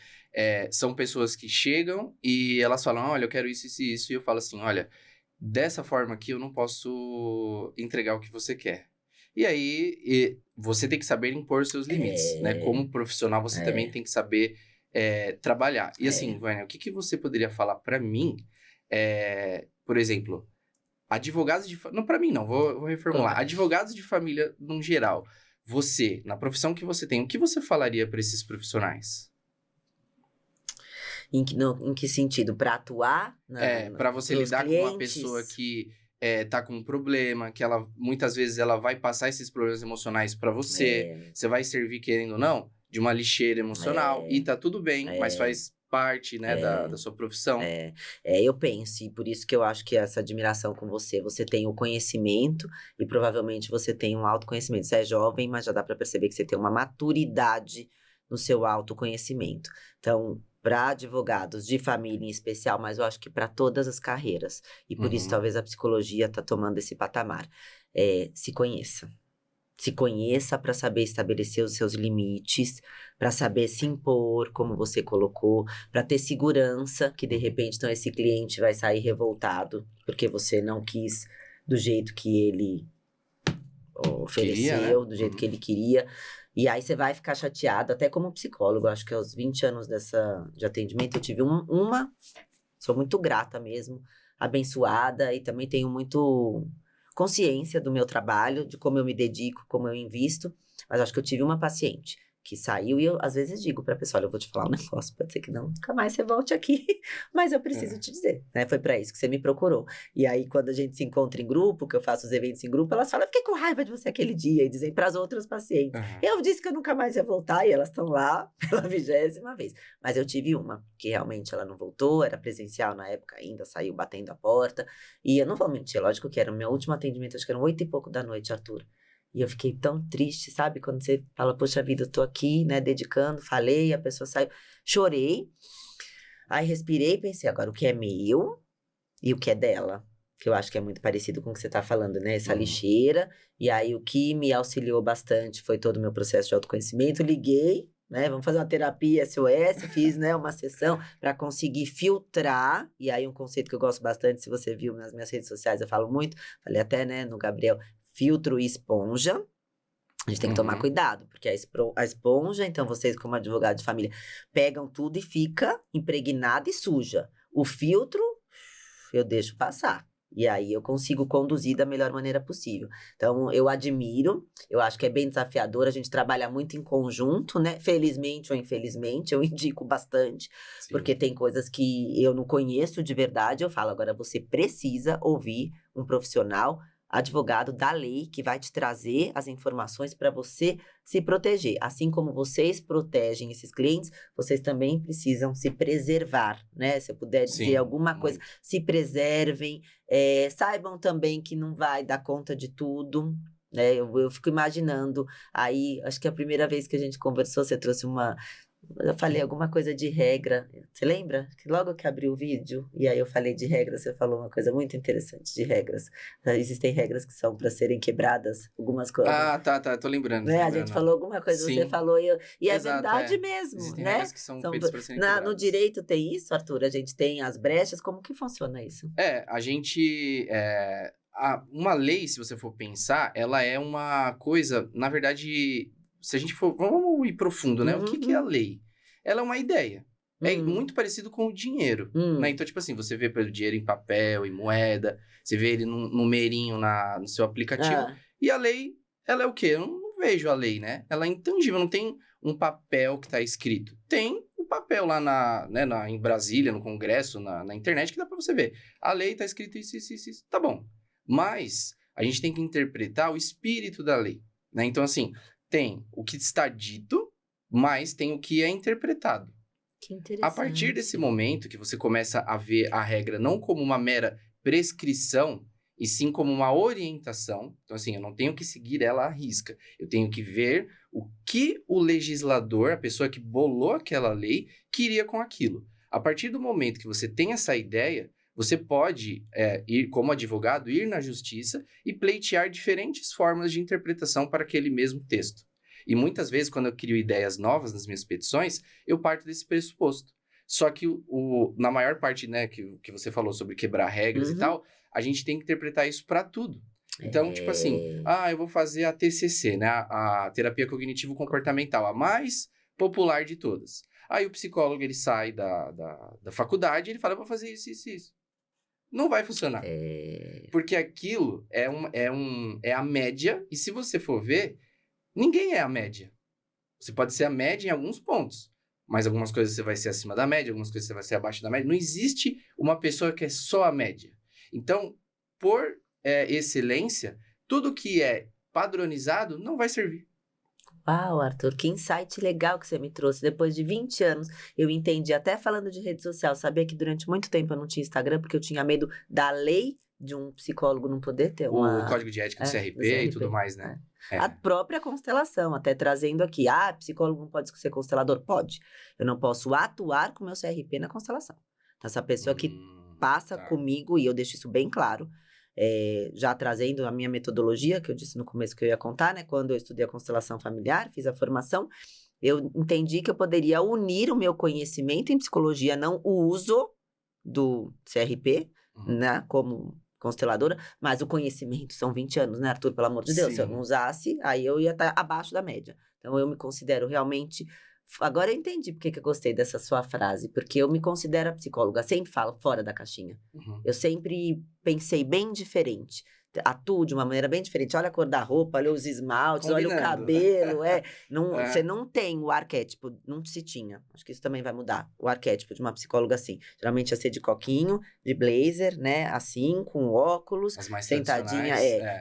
Speaker 1: são pessoas que chegam e elas falam, olha, eu quero isso, isso e isso. E eu falo assim, olha, dessa forma aqui eu não posso entregar o que você quer. E aí, você tem que saber impor seus limites, né? Como profissional, você também tem que saber trabalhar. E assim, Vânia, o que você poderia falar para mim, por exemplo, advogados de... Não, para mim não, vou reformular. Advogados de família, num geral. Você, na profissão que você tem, o que você falaria para esses profissionais?
Speaker 2: Em que sentido? Para atuar?
Speaker 1: Para você lidar com uma pessoa que tá com um problema, que ela muitas vezes ela vai passar esses problemas emocionais para você. Você vai servir, querendo ou não, de uma lixeira emocional. E tá tudo bem, mas faz parte, né, da sua profissão.
Speaker 2: Eu penso, e por isso que eu acho que essa admiração com você tem o conhecimento e provavelmente você tem um autoconhecimento. Você é jovem, mas já dá para perceber que você tem uma maturidade no seu autoconhecimento. Então, para advogados de família em especial, mas eu acho que para todas as carreiras, e por isso talvez a psicologia está tomando esse patamar, se conheça. Se conheça para saber estabelecer os seus limites, para saber se impor, como você colocou, para ter segurança que de repente então esse cliente vai sair revoltado porque você não quis do jeito que ele ofereceu,
Speaker 1: queria, né?
Speaker 2: Do jeito que ele queria. E aí você vai ficar chateado, até como psicólogo. Acho que aos 20 anos de atendimento eu tive sou muito grata mesmo, abençoada e também tenho muito consciência do meu trabalho, de como eu me dedico, como eu invisto, mas acho que eu tive uma paciente que saiu e eu às vezes digo pra pessoa, olha, eu vou te falar um negócio, pode ser que nunca mais você volte aqui, mas eu preciso te dizer, né? Foi pra isso que você me procurou. E aí quando a gente se encontra em grupo, que eu faço os eventos em grupo, elas falam, eu fiquei com raiva de você aquele dia, e dizem pras outras pacientes, eu disse que eu nunca mais ia voltar, e elas estão lá pela 20ª vez. Mas eu tive uma, que realmente ela não voltou, era presencial na época ainda, saiu batendo a porta, e eu não vou mentir, lógico que era o meu último atendimento, acho que eram 8 e pouco da noite, Arthur. E eu fiquei tão triste, sabe? Quando você fala, poxa vida, eu tô aqui, né, dedicando, falei, a pessoa saiu. Chorei, aí respirei e pensei, agora o que é meu e o que é dela? Que eu acho que é muito parecido com o que você tá falando, né? Essa lixeira. E aí o que me auxiliou bastante foi todo o meu processo de autoconhecimento. Liguei, né? Vamos fazer uma terapia SOS, fiz, né, uma sessão para conseguir filtrar. E aí um conceito que eu gosto bastante, se você viu nas minhas redes sociais, eu falo muito, falei até, né, no Gabriel, filtro e esponja. A gente tem que tomar cuidado, porque a esponja, então vocês como advogado de família, pegam tudo e fica impregnada e suja. O filtro, eu deixo passar. E aí eu consigo conduzir da melhor maneira possível. Então, eu admiro, eu acho que é bem desafiador, a gente trabalha muito em conjunto, né? Felizmente ou infelizmente, eu indico bastante, porque tem coisas que eu não conheço de verdade, eu falo, agora você precisa ouvir um profissional advogado da lei que vai te trazer as informações para você se proteger. Assim como vocês protegem esses clientes, vocês também precisam se preservar, né? Se eu puder dizer
Speaker 1: Sim,
Speaker 2: alguma coisa,
Speaker 1: muito.
Speaker 2: se preservem, saibam também que não vai dar conta de tudo, né? Eu fico imaginando, aí, acho que a primeira vez que a gente conversou, você trouxe eu falei alguma coisa de regra. Você lembra? Que logo que abriu o vídeo, e aí eu falei de regras, você falou uma coisa muito interessante de regras. Existem regras que são para serem quebradas, algumas coisas.
Speaker 1: Ah, tá, tô lembrando,
Speaker 2: Né? A gente falou alguma coisa, você
Speaker 1: Sim,
Speaker 2: falou, e é
Speaker 1: exato,
Speaker 2: verdade mesmo,
Speaker 1: Existem
Speaker 2: né?
Speaker 1: regras que são feitas para serem
Speaker 2: No
Speaker 1: quebradas.
Speaker 2: direito tem isso, Arthur? A gente tem as brechas, como que funciona isso?
Speaker 1: A gente. Uma lei, se você for pensar, ela é uma coisa. Na verdade, se a gente for. Vamos ir profundo, né? O que é a lei? Ela é uma ideia. É muito parecido com o dinheiro. Né? Então, tipo assim, você vê pelo dinheiro em papel, em moeda, você vê ele num numerinho no seu aplicativo. E a lei, ela é o quê? Eu não vejo a lei, né? Ela é intangível, não tem um papel que tá escrito. Tem o papel lá em Brasília, no Congresso, na internet, que dá pra você ver. A lei tá escrito isso. Tá bom. Mas a gente tem que interpretar o espírito da lei. Né? Então, assim, tem o que está dito, mas tem o que é interpretado.
Speaker 2: Que interessante.
Speaker 1: A partir desse momento que você começa a ver a regra não como uma mera prescrição, e sim como uma orientação. Então, assim, eu não tenho que seguir ela à risca. Eu tenho que ver o que o legislador, a pessoa que bolou aquela lei, queria com aquilo. A partir do momento que você tem essa ideia, você pode, ir como advogado, ir na justiça e pleitear diferentes formas de interpretação para aquele mesmo texto. E muitas vezes, quando eu crio ideias novas nas minhas petições, eu parto desse pressuposto. Só que na maior parte, né, que você falou sobre quebrar regras e tal, a gente tem que interpretar isso para tudo. Então, tipo assim, eu vou fazer a TCC, né, a terapia cognitivo-comportamental, a mais popular de todas. Aí o psicólogo, ele sai da faculdade e ele fala, eu vou fazer isso. Não vai funcionar. Porque aquilo é a média, e se você for ver, ninguém é a média. Você pode ser a média em alguns pontos, mas algumas coisas você vai ser acima da média, algumas coisas você vai ser abaixo da média. Não existe uma pessoa que é só a média. Então, por excelência, tudo que é padronizado não vai servir.
Speaker 2: Uau, Arthur, que insight legal que você me trouxe. Depois de 20 anos, eu entendi, até falando de rede social, sabia que durante muito tempo eu não tinha Instagram, porque eu tinha medo da lei de um psicólogo não poder ter
Speaker 1: O código de ética do CRP e tudo mais, né?
Speaker 2: A própria constelação, até trazendo aqui, psicólogo não pode ser constelador? Pode. Eu não posso atuar com meu CRP na constelação. Então, essa pessoa que passa comigo, e eu deixo isso bem claro, já trazendo a minha metodologia, que eu disse no começo que eu ia contar, né? Quando eu estudei a constelação familiar, fiz a formação, eu entendi que eu poderia unir o meu conhecimento em psicologia, não o uso do CRP, né? Como consteladora, mas o conhecimento são 20 anos, né, Arthur? Pelo amor de Deus, se eu não usasse, aí eu ia estar abaixo da média. Então, eu me considero realmente... Agora eu entendi porque que eu gostei dessa sua frase, porque eu me considero psicóloga, sempre falo fora da caixinha. Eu sempre pensei bem diferente. Atuo de uma maneira bem diferente. Olha a cor da roupa, olha os esmaltes, olha o cabelo. Você não tem o arquétipo, não se tinha. Acho que isso também vai mudar. O arquétipo de uma psicóloga assim. Geralmente ia ser de coquinho, de blazer, né? Assim, com óculos,
Speaker 1: as mais
Speaker 2: sentadinha.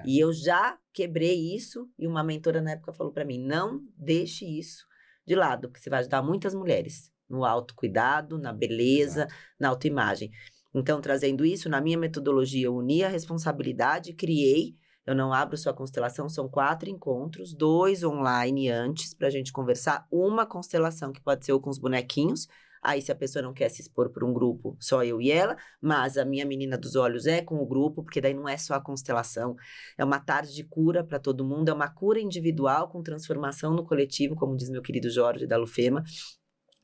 Speaker 2: E eu já quebrei isso, e uma mentora na época falou para mim: não deixe isso de lado, porque você vai ajudar muitas mulheres no autocuidado, na beleza, na autoimagem. Então, trazendo isso, na minha metodologia, eu uni a responsabilidade, criei, eu não abro sua constelação, são 4 encontros, 2 online antes, pra gente conversar, uma constelação que pode ser ou com os bonequinhos, aí se a pessoa não quer se expor por um grupo, só eu e ela, mas a minha menina dos olhos é com o grupo, porque daí não é só a constelação, é uma tarde de cura para todo mundo, é uma cura individual com transformação no coletivo, como diz meu querido Jorge da Lufema,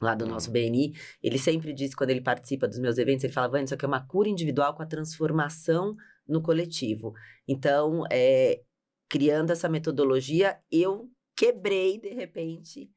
Speaker 2: lá do nosso BNI, ele sempre diz, quando ele participa dos meus eventos, ele fala, Vânia, isso aqui é uma cura individual com a transformação no coletivo. Então, criando essa metodologia, eu quebrei, de repente,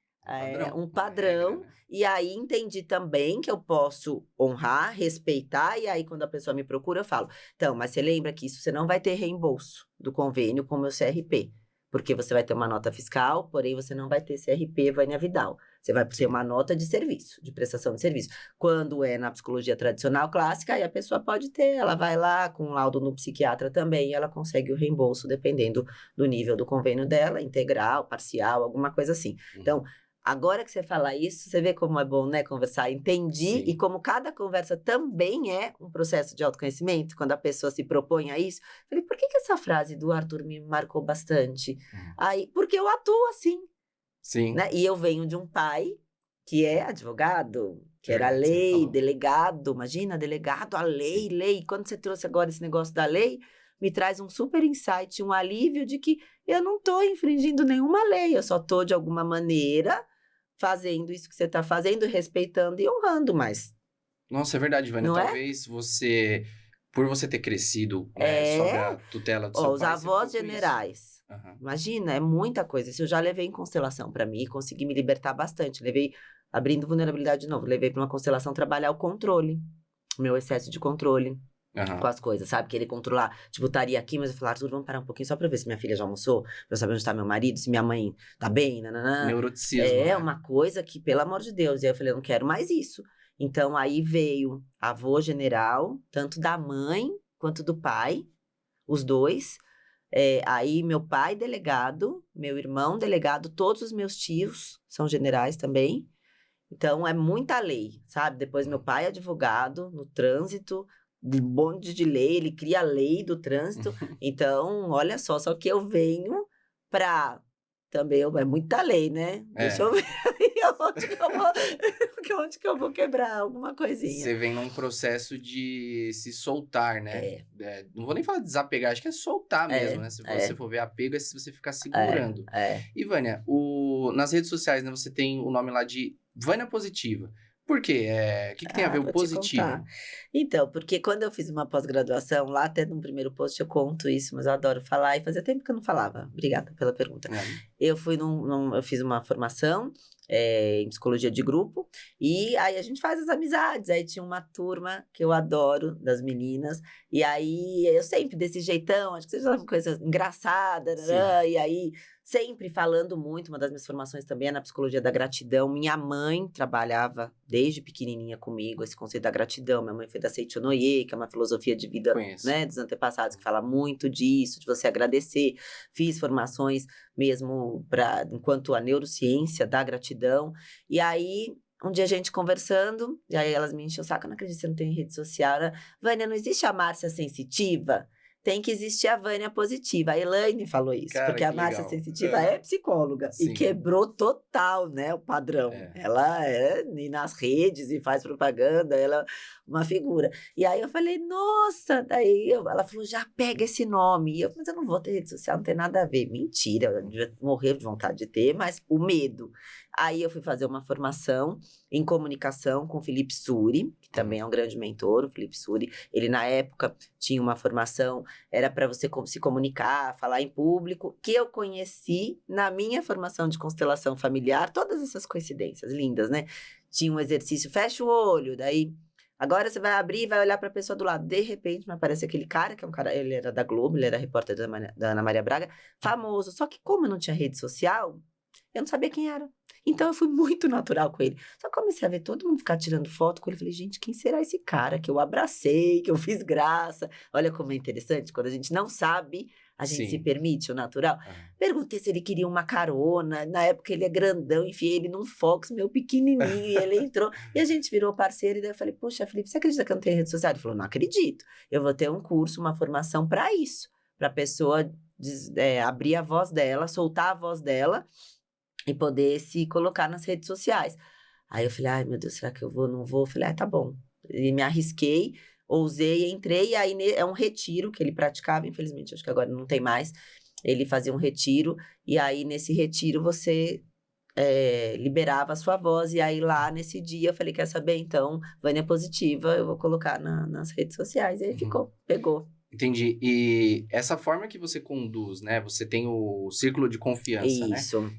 Speaker 2: um padrão,
Speaker 1: regra, né?
Speaker 2: E aí entendi também que eu posso honrar, respeitar, e aí quando a pessoa me procura, eu falo, então, mas você lembra que isso você não vai ter reembolso do convênio com o meu CRP. Porque você vai ter uma nota fiscal, porém você não vai ter CRP Vânia Vidal. Você vai ter uma nota de serviço, de prestação de serviço. Quando é na psicologia tradicional clássica, aí a pessoa pode ter, ela vai lá com um laudo no psiquiatra também, e ela consegue o reembolso dependendo do nível do convênio dela, integral, parcial, alguma coisa assim. Então, agora que você fala isso, você vê como é bom, né, conversar. Entendi.
Speaker 1: Sim.
Speaker 2: E como cada conversa também é um processo de autoconhecimento, quando a pessoa se propõe a isso. Eu falei, por que essa frase do Arthur me marcou bastante? Aí, porque eu atuo assim,
Speaker 1: Sim.
Speaker 2: né? E eu venho de um pai que é advogado, que era
Speaker 1: Verdade, você
Speaker 2: lei,
Speaker 1: falou.
Speaker 2: delegado. Imagina, delegado, a lei, lei. Quando você trouxe agora esse negócio da lei, me traz um super insight, um alívio de que eu não estou infringindo nenhuma lei, eu só estou, de alguma maneira, fazendo isso que você está fazendo, respeitando e honrando, mas
Speaker 1: Nossa, é verdade, Vânia.
Speaker 2: não é?
Speaker 1: Talvez você, por você ter crescido, né, sob a tutela do
Speaker 2: Ó,
Speaker 1: seu
Speaker 2: os
Speaker 1: pai, você
Speaker 2: avós
Speaker 1: ficou com isso.
Speaker 2: generais. Imagina, é muita coisa. Isso eu já levei em constelação para mim e consegui me libertar bastante. Levei, abrindo vulnerabilidade de novo, levei para uma constelação trabalhar o controle, o meu excesso de controle com as coisas, sabe? Querer controlar. Tipo, estaria aqui, mas eu falar, Arthur, vamos parar um pouquinho só pra ver se minha filha já almoçou, pra eu saber onde tá meu marido, se minha mãe tá bem, nananã.
Speaker 1: Neuroticismo,
Speaker 2: É
Speaker 1: né?
Speaker 2: uma coisa que, pelo amor de Deus, e aí eu falei, eu não quero mais isso. Então, aí veio avô general, tanto da mãe quanto do pai, os dois. Aí meu pai delegado, meu irmão delegado, todos os meus tios são generais também. Então é muita lei, sabe? Depois meu pai é advogado no trânsito, de bonde de lei, ele cria a lei do trânsito. Então, olha só que eu venho pra também, é muita lei, né? Deixa eu ver onde que eu vou quebrar alguma coisinha.
Speaker 1: Você vem num processo de se soltar, né? Não vou nem falar desapegar, acho que é soltar mesmo, né? Se você for ver apego, é se você ficar segurando. E, Vânia, nas redes sociais, né, você tem o nome lá de Vânia Positiva. Por quê? O que tem a ver o
Speaker 2: vou te
Speaker 1: positivo?
Speaker 2: contar. Então, porque quando eu fiz uma pós-graduação, lá até no primeiro post eu conto isso, mas eu adoro falar e fazia tempo que eu não falava. Obrigada pela pergunta. Eu fiz uma formação em psicologia de grupo e aí a gente faz as amizades. Aí tinha uma turma que eu adoro, das meninas, e aí eu sempre desse jeitão, acho que seja uma coisa engraçada, e aí sempre falando muito. Uma das minhas formações também é na psicologia da gratidão. Minha mãe trabalhava desde pequenininha comigo esse conceito da gratidão. Minha mãe foi da Seiichi Noye, que é uma filosofia de vida, né, dos antepassados, que fala muito disso, de você agradecer. Fiz formações mesmo enquanto a neurociência da gratidão. E aí, um dia a gente conversando, e aí elas me encheu o saco, eu não acredito que você não tem rede social. Vânia, não existe a Márcia sensitiva? Tem que existir a Vânia positiva. A Elaine falou isso,
Speaker 1: Cara,
Speaker 2: porque a Márcia sensitiva é psicóloga. Sim. E quebrou total, né, o padrão. Ela e nas redes e faz propaganda, ela é uma figura. E aí eu falei, nossa, ela falou, já pega esse nome. E eu, mas eu não vou ter rede social, não tem nada a ver. Mentira, eu devia morrer de vontade de ter, mas o medo. Aí eu fui fazer uma formação em comunicação com o Felipe Suri, que também é um grande mentor, o Felipe Suri. Ele, na época, tinha uma formação, era para você se comunicar, falar em público, que eu conheci na minha formação de constelação familiar. Todas essas coincidências lindas, né? Tinha um exercício, fecha o olho, daí... Agora você vai abrir e vai olhar para a pessoa do lado. De repente, me aparece aquele cara, que é um cara, ele era da Globo, ele era repórter da Ana Maria Braga, famoso. Só que como eu não tinha rede social, eu não sabia quem era. Então, eu fui muito natural com ele. Só comecei a ver todo mundo ficar tirando foto com ele. Falei, gente, quem será esse cara que eu abracei, que eu fiz graça? Olha como é interessante, quando a gente não sabe, a gente se permite o natural. Perguntei se ele queria uma carona. Na época, ele é grandão, enfiei ele num Fox, meu pequenininho, e ele entrou. E a gente virou parceiro, e daí eu falei, poxa, Felipe, você acredita que eu não tenho rede social? Ele falou, não acredito. Eu vou ter um curso, uma formação para isso. Para a pessoa abrir a voz dela, soltar a voz dela, e poder se colocar nas redes sociais. Aí eu falei, ai meu Deus, será que eu vou? Não vou? Eu falei, tá bom. E me arrisquei, ousei, entrei, e aí é um retiro que ele praticava, infelizmente, acho que agora não tem mais. Ele fazia um retiro, e aí nesse retiro você liberava a sua voz, e aí lá nesse dia eu falei, quer saber, então, Vânia Positiva, eu vou colocar nas redes sociais, e aí ficou, pegou.
Speaker 1: Entendi. E essa forma que você conduz, né? Você tem o círculo de confiança, né?
Speaker 2: Isso.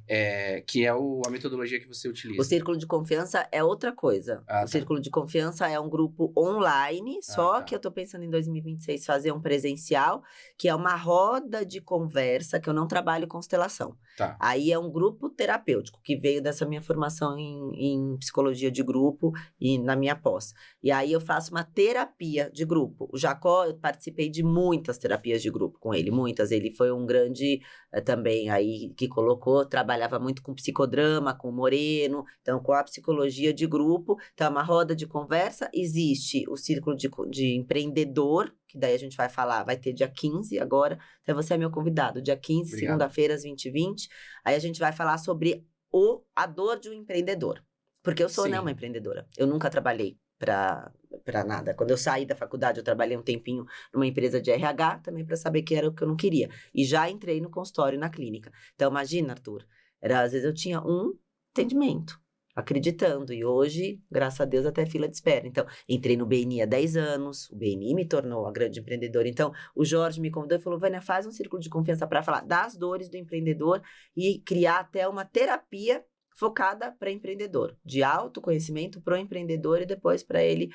Speaker 1: Que é a metodologia que você
Speaker 2: O
Speaker 1: utiliza.
Speaker 2: círculo de confiança é outra coisa.
Speaker 1: Ah,
Speaker 2: O
Speaker 1: tá.
Speaker 2: círculo de confiança é um grupo online, só
Speaker 1: tá.
Speaker 2: que eu tô pensando em 2026 fazer um presencial, que é uma roda de conversa, que eu não trabalho constelação.
Speaker 1: Tá.
Speaker 2: Aí é um grupo terapêutico, que veio dessa minha formação em psicologia de grupo e na minha pós. E aí eu faço uma terapia de grupo. O Jacó, eu participei de muitas terapias de grupo com ele, muitas. Ele foi um grande também aí que colocou, trabalhava muito com psicodrama, com Moreno, então com a psicologia de grupo. Então é uma roda de conversa, existe o círculo de empreendedor, que daí a gente vai falar, vai ter dia 15 agora, então você é meu convidado, dia 15,
Speaker 1: Obrigado.
Speaker 2: segunda-feira, às 20h20, aí a gente vai falar sobre a dor de um empreendedor, porque eu sou, né, uma empreendedora, eu nunca trabalhei para nada. Quando eu saí da faculdade, eu trabalhei um tempinho numa empresa de RH, também para saber que era o que eu não queria. E já entrei no consultório e na clínica. Então, imagina, Arthur, às vezes eu tinha um atendimento, acreditando. E hoje, graças a Deus, até fila de espera. Então, entrei no BNI há 10 anos, o BNI me tornou a grande empreendedora. Então, o Jorge me convidou e falou, Vânia, faz um círculo de confiança para falar das dores do empreendedor e criar até uma terapia focada para empreendedor, de autoconhecimento para o empreendedor e depois para ele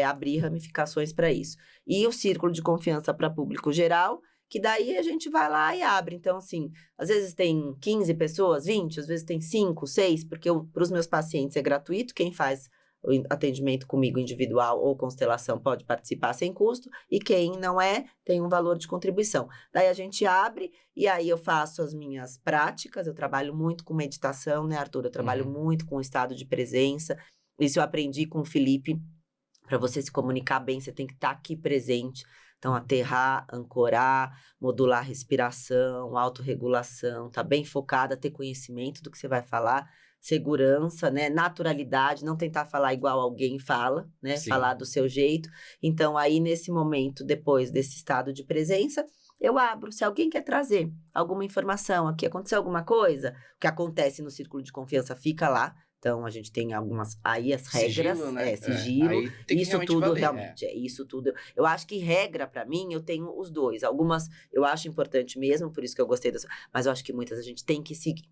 Speaker 2: abrir ramificações para isso. E o círculo de confiança para público geral, que daí a gente vai lá e abre. Então, assim, às vezes tem 15 pessoas, 20, às vezes tem 5, 6, porque para os meus pacientes é gratuito, quem faz o atendimento comigo individual ou constelação pode participar sem custo, e quem não tem um valor de contribuição. Daí a gente abre, e aí eu faço as minhas práticas, eu trabalho muito com meditação, né, Arthur? Eu trabalho muito com estado de presença, isso eu aprendi com o Felipe. Para você se comunicar bem, você tem que estar aqui presente. Então, aterrar, ancorar, modular a respiração, autorregulação, tá bem focada, ter conhecimento do que você vai falar, segurança, né, naturalidade, não tentar falar igual alguém fala, né,
Speaker 1: Sim.
Speaker 2: Falar do seu jeito. Então, aí nesse momento, depois desse estado de presença, eu abro. Se alguém quer trazer alguma informação aqui, aconteceu alguma coisa, o que acontece no círculo de confiança fica lá. Então, a gente tem algumas, aí as regras,
Speaker 1: sigilo, né?
Speaker 2: Sigilo,
Speaker 1: Aí tem que
Speaker 2: isso
Speaker 1: realmente
Speaker 2: tudo
Speaker 1: valer,
Speaker 2: realmente, isso tudo. Eu acho que regra, para mim, eu tenho os dois. Algumas eu acho importante mesmo, por isso que eu gostei dessa, mas eu acho que muitas a gente tem que seguir.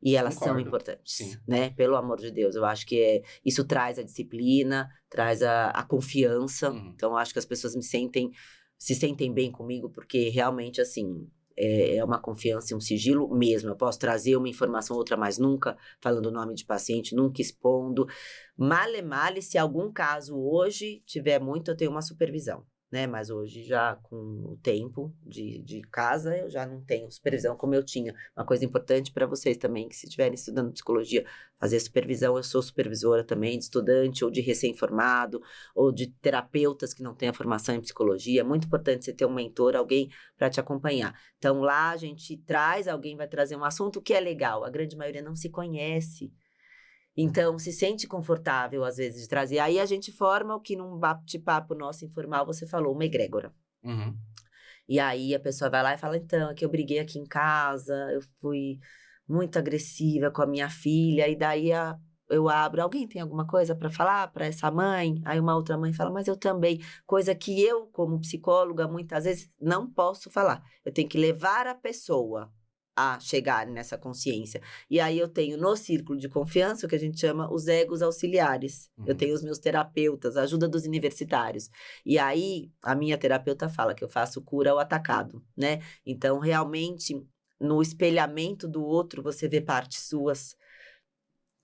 Speaker 2: E elas são
Speaker 1: Concordo.
Speaker 2: importantes,
Speaker 1: Sim.
Speaker 2: né? Pelo amor de Deus, eu acho que isso traz a disciplina, traz a confiança. Então, eu acho que as pessoas se sentem bem comigo, porque realmente, assim, é uma confiança e um sigilo mesmo. Eu posso trazer uma informação ou outra, mas nunca falando o nome de paciente, nunca expondo. Male, se algum caso hoje tiver muito, eu tenho uma supervisão, né? Mas hoje já com o tempo de casa, eu já não tenho supervisão como eu tinha. Uma coisa importante para vocês também, que se estiverem estudando psicologia, fazer supervisão, eu sou supervisora também de estudante ou de recém-formado, ou de terapeutas que não têm a formação em psicologia. É muito importante você ter um mentor, alguém para te acompanhar. Então lá a gente traz, alguém vai trazer um assunto que é legal, a grande maioria não se conhece. Então, se sente confortável, às vezes, de trazer. Aí a gente forma o que num bate-papo nosso informal, você falou, uma egrégora. E aí a pessoa vai lá e fala, então, é que eu briguei aqui em casa, eu fui muito agressiva com a minha filha, e daí eu abro, alguém tem alguma coisa para falar para essa mãe? Aí uma outra mãe fala, mas eu também. Coisa que eu, como psicóloga, muitas vezes não posso falar. Eu tenho que levar a pessoa a chegar nessa consciência. E aí eu tenho no círculo de confiança o que a gente chama os egos auxiliares. Eu tenho os meus terapeutas, a ajuda dos universitários. E aí a minha terapeuta fala que eu faço cura ao atacado, né? Então, realmente, no espelhamento do outro, você vê partes suas.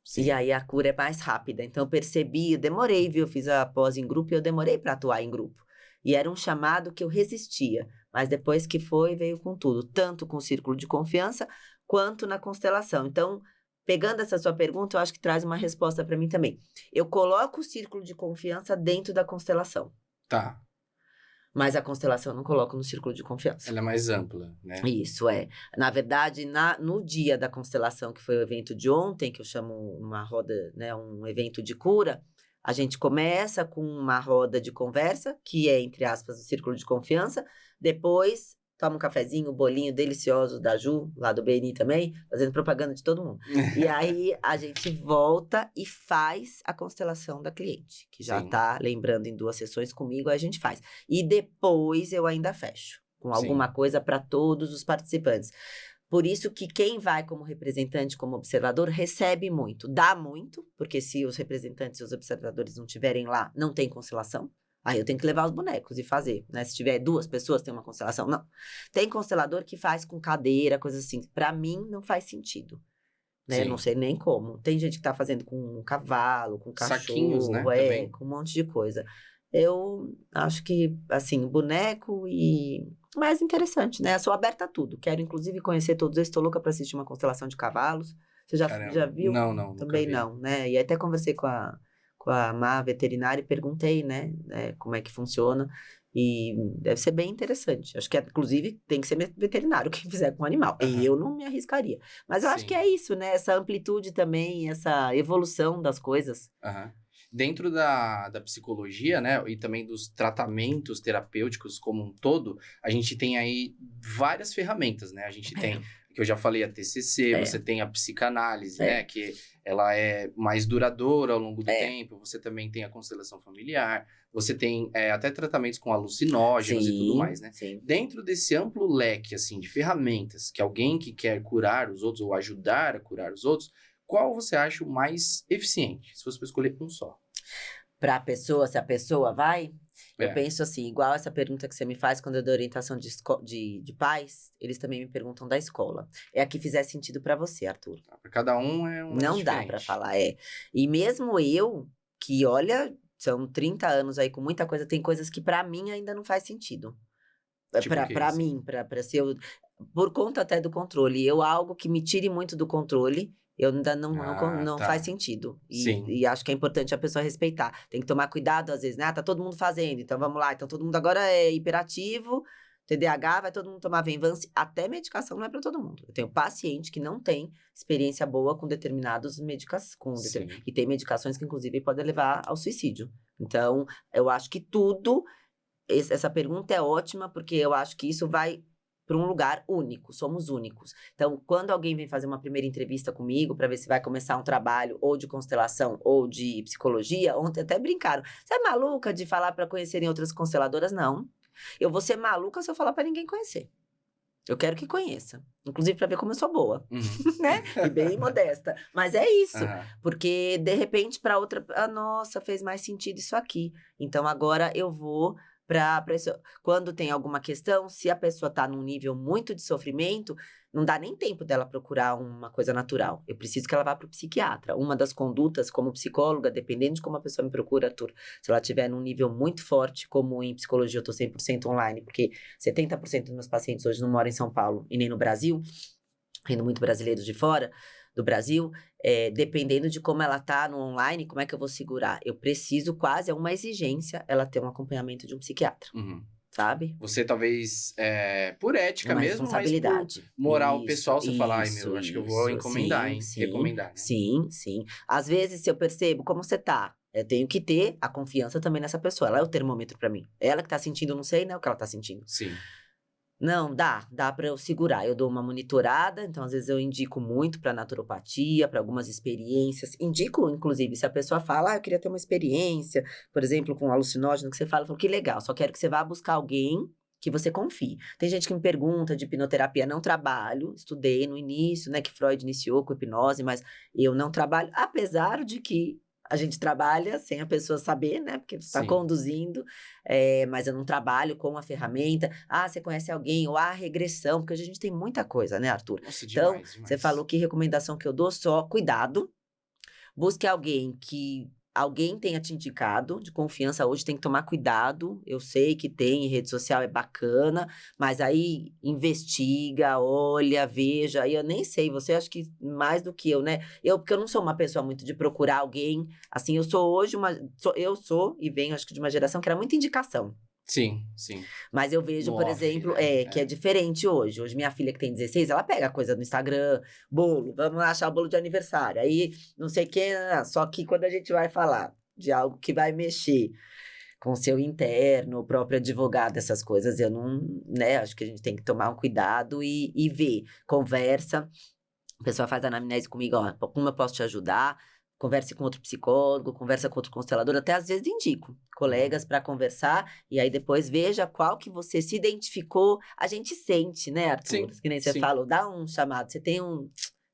Speaker 2: Sim. E aí a cura é mais rápida. Então, eu percebi, eu demorei, viu? Eu fiz a pós em grupo e eu demorei para atuar em grupo. E era um chamado que eu resistia. Mas depois que foi, veio com tudo. Tanto com o círculo de confiança, quanto na constelação. Então, pegando essa sua pergunta, eu acho que traz uma resposta para mim também. Eu coloco o círculo de confiança dentro da constelação.
Speaker 1: Tá.
Speaker 2: Mas a constelação eu não coloco no círculo de confiança.
Speaker 1: Ela é mais ampla, né?
Speaker 2: Isso, é. Na verdade, no dia da constelação, que foi o evento de ontem, que eu chamo uma roda, né, um evento de cura, a gente começa com uma roda de conversa, que é, entre aspas, o círculo de confiança. Depois, toma um cafezinho, um bolinho delicioso da Ju, lá do BNI também, fazendo propaganda de todo mundo. E aí a gente volta e faz a constelação da cliente, que já
Speaker 1: Sim.
Speaker 2: tá lembrando em 2 sessões comigo, aí a gente faz. E depois eu ainda fecho com alguma coisa para todos os participantes. Por isso que quem vai como representante, como observador, recebe muito. Dá muito, porque se os representantes e os observadores não estiverem lá, não tem constelação. Aí eu tenho que levar os bonecos e fazer, né? Se tiver 2 pessoas, tem uma constelação. Não. Tem constelador que faz com cadeira, coisa assim. Para mim, não faz sentido. Né?
Speaker 1: Sim.
Speaker 2: Não sei nem como. Tem gente que tá fazendo com um cavalo, com cachorro,
Speaker 1: Saquinhos, né, também.
Speaker 2: com um monte de coisa. Eu acho que, assim, boneco e... mais interessante, né? Eu sou aberta a tudo. Quero, inclusive, conhecer todos. Eu estou louca para assistir uma constelação de cavalos. Você já
Speaker 1: Caramba.
Speaker 2: viu?
Speaker 1: Não, nunca
Speaker 2: Também
Speaker 1: vi.
Speaker 2: não, né? E até conversei com a Má veterinária e perguntei, né? Como é que funciona. E deve ser bem interessante. Acho que, inclusive, tem que ser veterinário quem fizer com animal.
Speaker 1: Aham.
Speaker 2: E eu não me arriscaria. Mas eu acho
Speaker 1: Sim.
Speaker 2: que é isso, né? Essa amplitude também, essa evolução das coisas.
Speaker 1: Aham. Dentro da psicologia, né, e também dos tratamentos terapêuticos como um todo, a gente tem aí várias ferramentas, né? A gente tem, que eu já falei, a TCC, você tem a psicanálise, né, que ela é mais duradoura ao longo do tempo, você também tem a constelação familiar, você tem até tratamentos com alucinógenos e tudo mais, né?
Speaker 2: Sim.
Speaker 1: Dentro desse amplo leque, assim, de ferramentas, que alguém que quer curar os outros ou ajudar a curar os outros, qual você acha o mais eficiente, se fosse para escolher um só?
Speaker 2: Para a pessoa, se a pessoa vai, eu
Speaker 1: É.
Speaker 2: penso assim, igual essa pergunta que você me faz quando eu dou orientação de pais, eles também me perguntam da escola. É a que fizer sentido para você, Arthur.
Speaker 1: Para cada um é um
Speaker 2: Não dá
Speaker 1: diferente.
Speaker 2: para falar, E mesmo eu, que olha, são 30 anos aí com muita coisa, tem coisas que para mim ainda não faz sentido.
Speaker 1: Tipo o quê,
Speaker 2: Para
Speaker 1: assim?
Speaker 2: mim, para ser por conta até do controle. Algo que me tire muito do controle, eu ainda não
Speaker 1: Tá.
Speaker 2: faz sentido.
Speaker 1: Sim.
Speaker 2: E acho que é importante a pessoa respeitar. Tem que tomar cuidado, às vezes, né? Tá todo mundo fazendo, então vamos lá. Então todo mundo agora é hiperativo, TDAH, vai todo mundo tomar Venvance. Até medicação não é para todo mundo. Eu tenho paciente que não tem experiência boa com determinados medicações.
Speaker 1: Sim.
Speaker 2: E tem medicações que, inclusive, podem levar ao suicídio. Então, eu acho que tudo... Essa pergunta é ótima, porque eu acho que isso vai para um lugar único, somos únicos. Então, quando alguém vem fazer uma primeira entrevista comigo para ver se vai começar um trabalho ou de constelação ou de psicologia, ontem até brincaram. Você é maluca de falar para conhecerem outras consteladoras? Não. Eu vou ser maluca se eu falar para ninguém conhecer. Eu quero que conheça. Inclusive para ver como eu sou boa, né? E bem modesta. Mas é isso. Porque, de repente, para outra... nossa, fez mais sentido isso aqui. Então, agora eu vou... Quando tem alguma questão, se a pessoa está num nível muito de sofrimento, não dá nem tempo dela procurar uma coisa natural. Eu preciso que ela vá para o psiquiatra. Uma das condutas como psicóloga, dependendo de como a pessoa me procura, Arthur, se ela estiver num nível muito forte, como em psicologia eu estou 100% online, porque 70% dos meus pacientes hoje não moram em São Paulo e nem no Brasil, tendo muito brasileiros de fora do Brasil, dependendo de como ela tá no online, como é que eu vou segurar? Eu preciso, quase, é uma exigência, ela ter um acompanhamento de um psiquiatra, sabe?
Speaker 1: Você talvez, por ética
Speaker 2: Uma
Speaker 1: mesmo, mas por
Speaker 2: responsabilidade.
Speaker 1: moral pessoal, você fala, ai meu, acho que eu vou encomendar, recomendar, né?
Speaker 2: Sim. Às vezes, se eu percebo como você tá, eu tenho que ter a confiança também nessa pessoa, ela é o termômetro pra mim. Ela que tá sentindo, eu não sei, né, o que ela tá sentindo.
Speaker 1: Sim.
Speaker 2: Não, dá para eu segurar. Eu dou uma monitorada, então às vezes eu indico muito para naturopatia, para algumas experiências. Indico, inclusive, se a pessoa fala, eu queria ter uma experiência, por exemplo, com alucinógeno, que você fala, eu falo, que legal, só quero que você vá buscar alguém que você confie. Tem gente que me pergunta de hipnoterapia, não trabalho, estudei no início, né, que Freud iniciou com hipnose, mas eu não trabalho, apesar de que a gente trabalha sem a pessoa saber, né? Porque você está conduzindo, mas eu não trabalho com a ferramenta. Ah, você conhece alguém? Ou regressão, porque hoje a gente tem muita coisa, né, Arthur?
Speaker 1: Nossa,
Speaker 2: então,
Speaker 1: demais.
Speaker 2: Você falou que recomendação que eu dou só, cuidado. Busque alguém que alguém tenha te indicado, de confiança. Hoje tem que tomar cuidado. Eu sei que tem em rede social, é bacana, mas aí investiga, olha, veja. Aí eu nem sei, você acha que mais do que eu, né? Porque eu não sou uma pessoa muito de procurar alguém. Assim, eu sou hoje eu sou e venho, acho que de uma geração que era muita indicação.
Speaker 1: Sim.
Speaker 2: Mas eu vejo, por exemplo, que é diferente hoje. Hoje minha filha que tem 16, ela pega coisa no Instagram, bolo, vamos lá achar o bolo de aniversário. Aí, não sei o que, só que quando a gente vai falar de algo que vai mexer com o seu interno, o próprio advogado, essas coisas, eu não, né? Acho que a gente tem que tomar um cuidado e ver, conversa. A pessoa faz anamnese comigo, ó, como eu posso te ajudar? Converse com outro psicólogo, conversa com outro constelador, até às vezes indico colegas para conversar, e aí depois veja qual que você se identificou. A gente sente, né, Arthur?
Speaker 1: Sim,
Speaker 2: Que nem você
Speaker 1: sim.
Speaker 2: falou, dá um chamado, você tem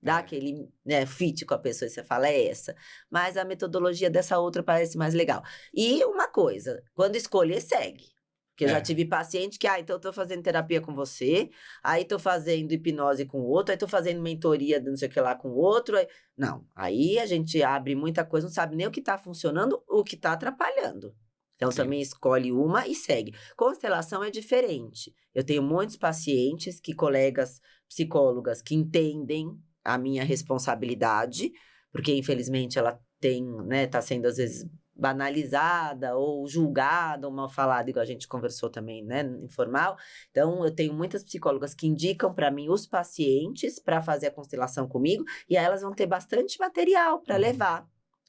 Speaker 2: dá aquele, né, fit com a pessoa, e você fala, é essa. Mas a metodologia dessa outra parece mais legal. E uma coisa, quando escolher, segue. Porque eu já tive paciente que, então eu tô fazendo terapia com você, aí tô fazendo hipnose com outro, aí tô fazendo mentoria de não sei o que lá com outro. Não, aí a gente abre muita coisa, não sabe nem o que tá funcionando, o que tá atrapalhando. Então,
Speaker 1: Sim.
Speaker 2: também escolhe uma e segue. Constelação é diferente. Eu tenho muitos pacientes colegas psicólogas que entendem a minha responsabilidade, porque infelizmente ela tem, né, tá sendo às vezes banalizada ou julgada ou mal falada, igual a gente conversou também, né, informal. Então, eu tenho muitas psicólogas que indicam para mim os pacientes para fazer a constelação comigo, e aí elas vão ter bastante material para levar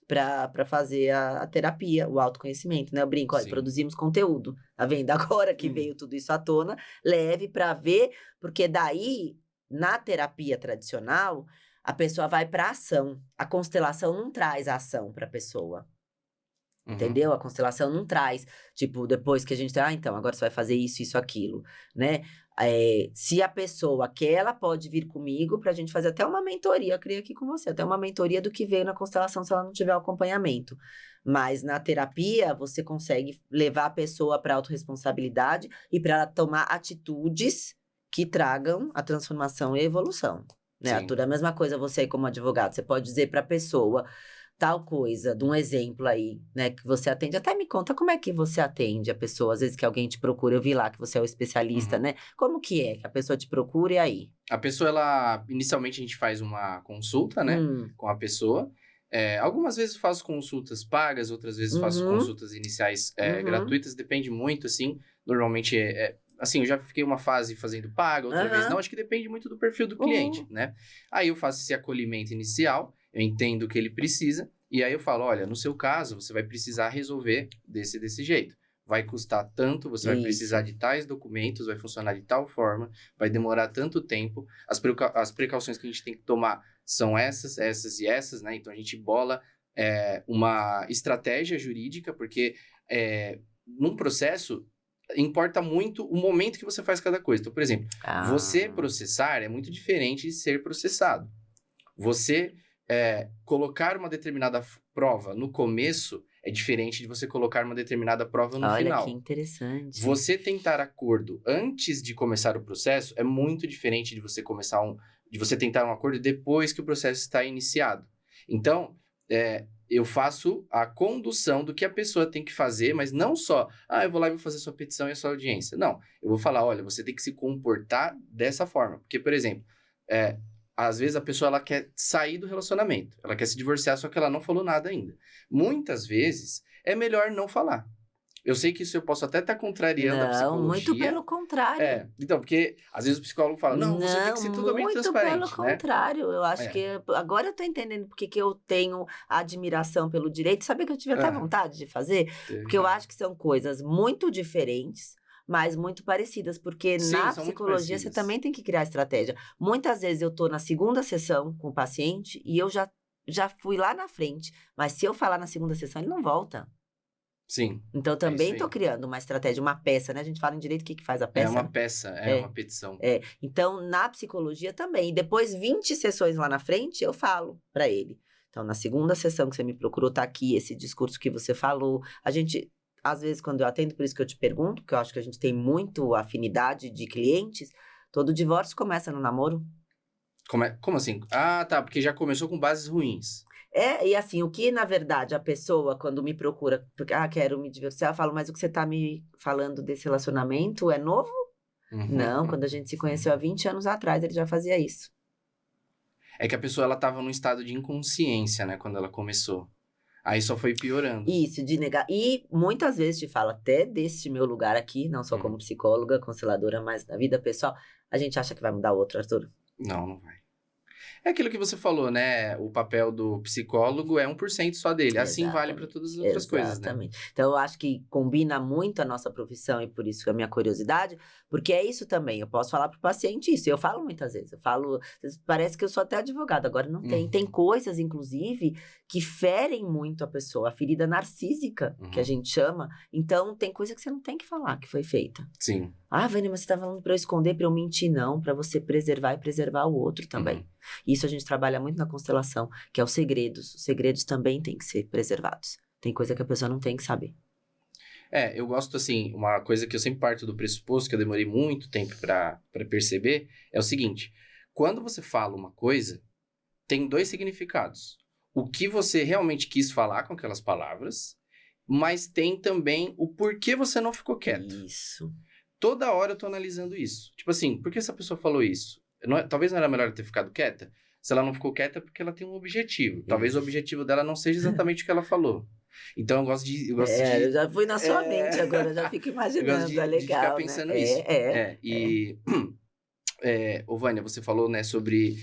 Speaker 2: para fazer a terapia, o autoconhecimento, né? Eu brinco, olha, produzimos conteúdo, tá vendo? Agora que veio tudo isso à tona, leve para ver, porque daí, na terapia tradicional, a pessoa vai para ação. A constelação não traz ação para a pessoa. Entendeu? A constelação não traz, tipo, depois que a gente então, agora você vai fazer isso, aquilo, né? Se a pessoa quer, ela pode vir comigo pra gente fazer até uma mentoria, eu criei aqui com você, até uma mentoria do que veio na constelação, se ela não tiver o acompanhamento. Mas na terapia, você consegue levar a pessoa pra autorresponsabilidade e pra ela tomar atitudes que tragam a transformação e a evolução. Né, Arthur? A mesma coisa você como advogado, você pode dizer pra pessoa tal coisa, de um exemplo aí, né, que você atende. Até me conta como é que você atende a pessoa, às vezes que alguém te procura, eu vi lá que você é o especialista, né? Como que é que a pessoa te procura e aí?
Speaker 1: A pessoa, inicialmente a gente faz uma consulta, né, com a pessoa. Algumas vezes eu faço consultas pagas, outras vezes faço consultas iniciais gratuitas, depende muito, assim. Normalmente, assim, eu já fiquei uma fase fazendo paga, outra vez não, acho que depende muito do perfil do cliente, né? Aí eu faço esse acolhimento inicial, eu entendo o que ele precisa, e aí eu falo, olha, no seu caso, você vai precisar resolver desse jeito. Vai custar tanto, você vai precisar de tais documentos, vai funcionar de tal forma, vai demorar tanto tempo. As precauções que a gente tem que tomar são essas e essas, né? Então, a gente bola uma estratégia jurídica, porque num processo, importa muito o momento que você faz cada coisa. Então, por exemplo, você processar é muito diferente de ser processado. Você colocar uma determinada prova no começo é diferente de você colocar uma determinada prova no final.
Speaker 2: Olha, que interessante.
Speaker 1: Você tentar acordo antes de começar o processo é muito diferente de você de você tentar um acordo depois que o processo está iniciado. Então, eu faço a condução do que a pessoa tem que fazer, mas não só, eu vou lá e vou fazer sua petição e a sua audiência. Não, eu vou falar, olha, você tem que se comportar dessa forma. Porque, por exemplo, às vezes a pessoa ela quer sair do relacionamento, ela quer se divorciar, só que ela não falou nada ainda. Muitas vezes é melhor não falar. Eu sei que isso eu posso até estar contrariando a psicologia.
Speaker 2: Não, muito pelo contrário.
Speaker 1: Então, porque às vezes o psicólogo fala, não, você tem que ser totalmente transparente,
Speaker 2: muito pelo contrário. Eu acho que agora eu tô entendendo porque que eu tenho admiração pelo direito. Sabe que eu tive até vontade de fazer? Porque eu acho que são coisas muito diferentes, mas muito parecidas, porque na psicologia você também tem que criar estratégia. Muitas vezes eu tô na segunda sessão com o paciente e eu já fui lá na frente, mas se eu falar na segunda sessão, ele não volta.
Speaker 1: Sim.
Speaker 2: Então, também tô criando uma estratégia, uma peça, né? A gente fala em direito, o que faz a peça?
Speaker 1: É uma peça, uma petição.
Speaker 2: Então, na psicologia também. E depois, 20 sessões lá na frente, eu falo para ele. Então, na segunda sessão que você me procurou, tá aqui esse discurso que você falou. A gente, às vezes, quando eu atendo, por isso que eu te pergunto, porque eu acho que a gente tem muito afinidade de clientes, todo divórcio começa no namoro.
Speaker 1: Como assim? Tá, porque já começou com bases ruins.
Speaker 2: E assim, o que, na verdade, a pessoa, quando me procura, porque, quero me divorciar, eu falo, mas o que você tá me falando desse relacionamento é novo? Não, quando a gente se conheceu há 20 anos atrás, ele já fazia isso.
Speaker 1: É que a pessoa, ela tava num estado de inconsciência, né, quando ela começou. Aí só foi piorando.
Speaker 2: Isso, de negar. E muitas vezes te falo, até deste meu lugar aqui, não só como psicóloga, consteladora, mas na vida pessoal, a gente acha que vai mudar o outro, Arthur.
Speaker 1: Não vai. É aquilo que você falou, né? O papel do psicólogo é 1% só dele. Assim vale para todas as outras coisas, né?
Speaker 2: Exatamente. Então, eu acho que combina muito a nossa profissão e por isso a minha curiosidade, porque é isso também. Eu posso falar para o paciente isso. Eu falo muitas vezes. Eu falo, parece que eu sou até advogado, agora não tem. Tem coisas, inclusive, que ferem muito a pessoa. A ferida narcísica, que a gente chama. Então, tem coisa que você não tem que falar que foi feita.
Speaker 1: Sim.
Speaker 2: Ah, Vânia, mas você tá falando para eu esconder, para eu mentir? Não, para você preservar e preservar o outro também. Isso a gente trabalha muito na constelação, que é os segredos. Os segredos também têm que ser preservados. Tem coisa que a pessoa não tem que saber.
Speaker 1: Eu gosto, assim, uma coisa que eu sempre parto do pressuposto, que eu demorei muito tempo para perceber, é o seguinte: quando você fala uma coisa, tem 2 significados. O que você realmente quis falar com aquelas palavras, mas tem também o porquê você não ficou quieto.
Speaker 2: Isso.
Speaker 1: Toda hora eu tô analisando isso. Tipo assim, por que essa pessoa falou isso? Talvez não era melhor ela ter ficado quieta? Se ela não ficou quieta é porque ela tem um objetivo. Talvez o objetivo dela não seja exatamente o que ela falou. Então eu gosto de...
Speaker 2: Eu já fui na sua mente agora, eu já fico imaginando, é legal,
Speaker 1: de ficar pensando nisso. Ô Vânia, você falou, né, sobre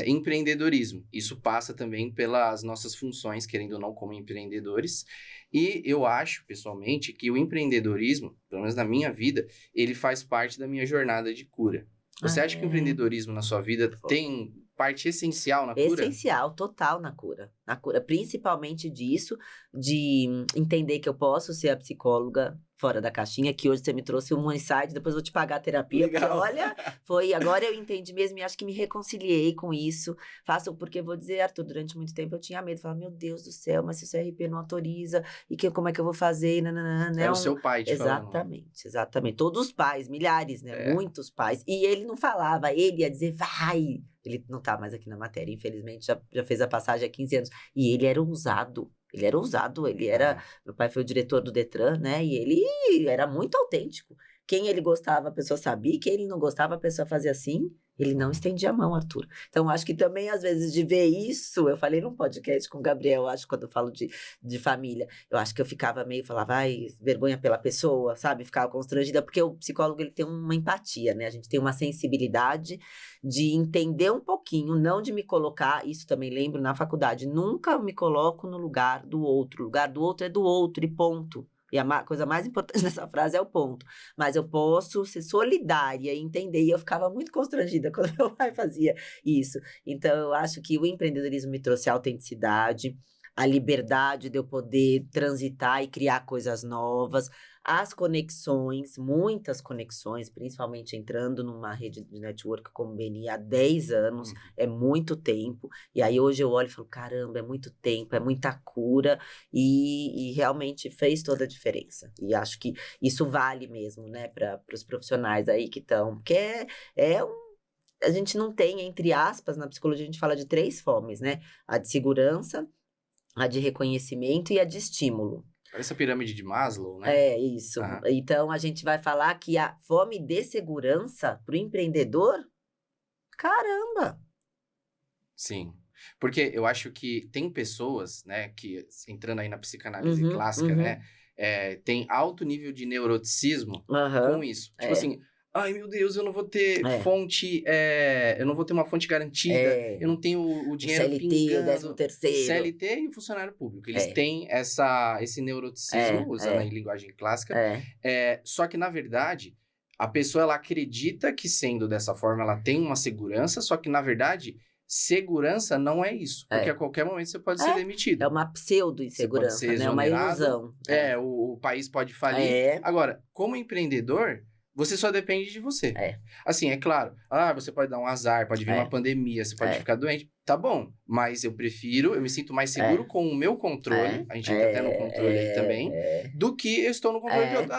Speaker 1: empreendedorismo. Isso passa também pelas nossas funções, querendo ou não, como empreendedores. E eu acho, pessoalmente, que o empreendedorismo, pelo menos na minha vida, ele faz parte da minha jornada de cura. Você acha que o empreendedorismo na sua vida tem parte essencial na cura?
Speaker 2: Essencial, total na cura. Na cura, principalmente disso, de entender que eu posso ser a psicóloga fora da caixinha, que hoje você me trouxe um insight, depois eu vou te pagar a terapia, porque olha, agora eu entendi mesmo e acho que me reconciliei com isso. Faço, porque vou dizer, Arthur, durante muito tempo eu tinha medo, falava, meu Deus do céu, mas se o CRP não autoriza, e como é que eu vou fazer,
Speaker 1: É o seu pai te falando.
Speaker 2: Exatamente. Todos os pais, milhares, né? Muitos pais. E ele não falava, ele ia dizer, vai. Ele não tá mais aqui na matéria, infelizmente, já fez a passagem há 15 anos. E ele era ousado. Meu pai foi o diretor do Detran, né? E ele era muito autêntico. Quem ele gostava, a pessoa sabia. Quem ele não gostava, a pessoa fazia assim. Ele não estendia a mão, Arthur. Então, acho que também, às vezes, de ver isso... Eu falei num podcast com o Gabriel, acho, quando eu falo de família. Eu acho que eu ficava meio... Falava, ai, vergonha pela pessoa, sabe? Ficava constrangida. Porque o psicólogo, ele tem uma empatia, né? A gente tem uma sensibilidade de entender um pouquinho, não de me colocar... Isso também lembro na faculdade. Nunca me coloco no lugar do outro. O lugar do outro é do outro e ponto. E a coisa mais importante dessa frase é o ponto. Mas eu posso ser solidária e entender. E eu ficava muito constrangida quando meu pai fazia isso. Então, eu acho que o empreendedorismo me trouxe a autenticidade, a liberdade de eu poder transitar e criar coisas novas, as conexões, muitas conexões, principalmente entrando numa rede de network como o BNI há 10 anos, é muito tempo. E aí hoje eu olho e falo, caramba, é muito tempo, é muita cura e realmente fez toda a diferença. E acho que isso vale mesmo, né, para os profissionais aí que estão, porque a gente não tem, entre aspas, na psicologia a gente fala de 3 fomes, né? A de segurança, a de reconhecimento e a de estímulo.
Speaker 1: Parece a pirâmide de Maslow, né?
Speaker 2: É, isso. Então, a gente vai falar que a fome de segurança para o empreendedor, caramba!
Speaker 1: Sim. Porque eu acho que tem pessoas, né, que, entrando aí na psicanálise clássica, né, tem alto nível de neuroticismo com isso. Tipo assim, ai meu Deus, eu não vou ter fonte, eu não vou ter uma fonte garantida, eu não tenho o dinheiro
Speaker 2: CLT,
Speaker 1: pingando.
Speaker 2: o 13º.
Speaker 1: CLT e o funcionário público. Eles têm esse neuroticismo, usando aí linguagem clássica. Só que, na verdade, a pessoa, ela acredita que sendo dessa forma, ela tem uma segurança, só que, na verdade, segurança não é isso. Porque a qualquer momento você pode ser demitido.
Speaker 2: É uma pseudo-insegurança, né? É uma ilusão.
Speaker 1: O país pode falir. Agora, como empreendedor, você só depende de você. Assim, é claro. Você pode dar um azar, pode vir uma pandemia, você pode ficar doente. Tá bom, mas eu me sinto mais seguro com o meu controle, a gente entra até no controle aí também, do que eu estou no controle de outro.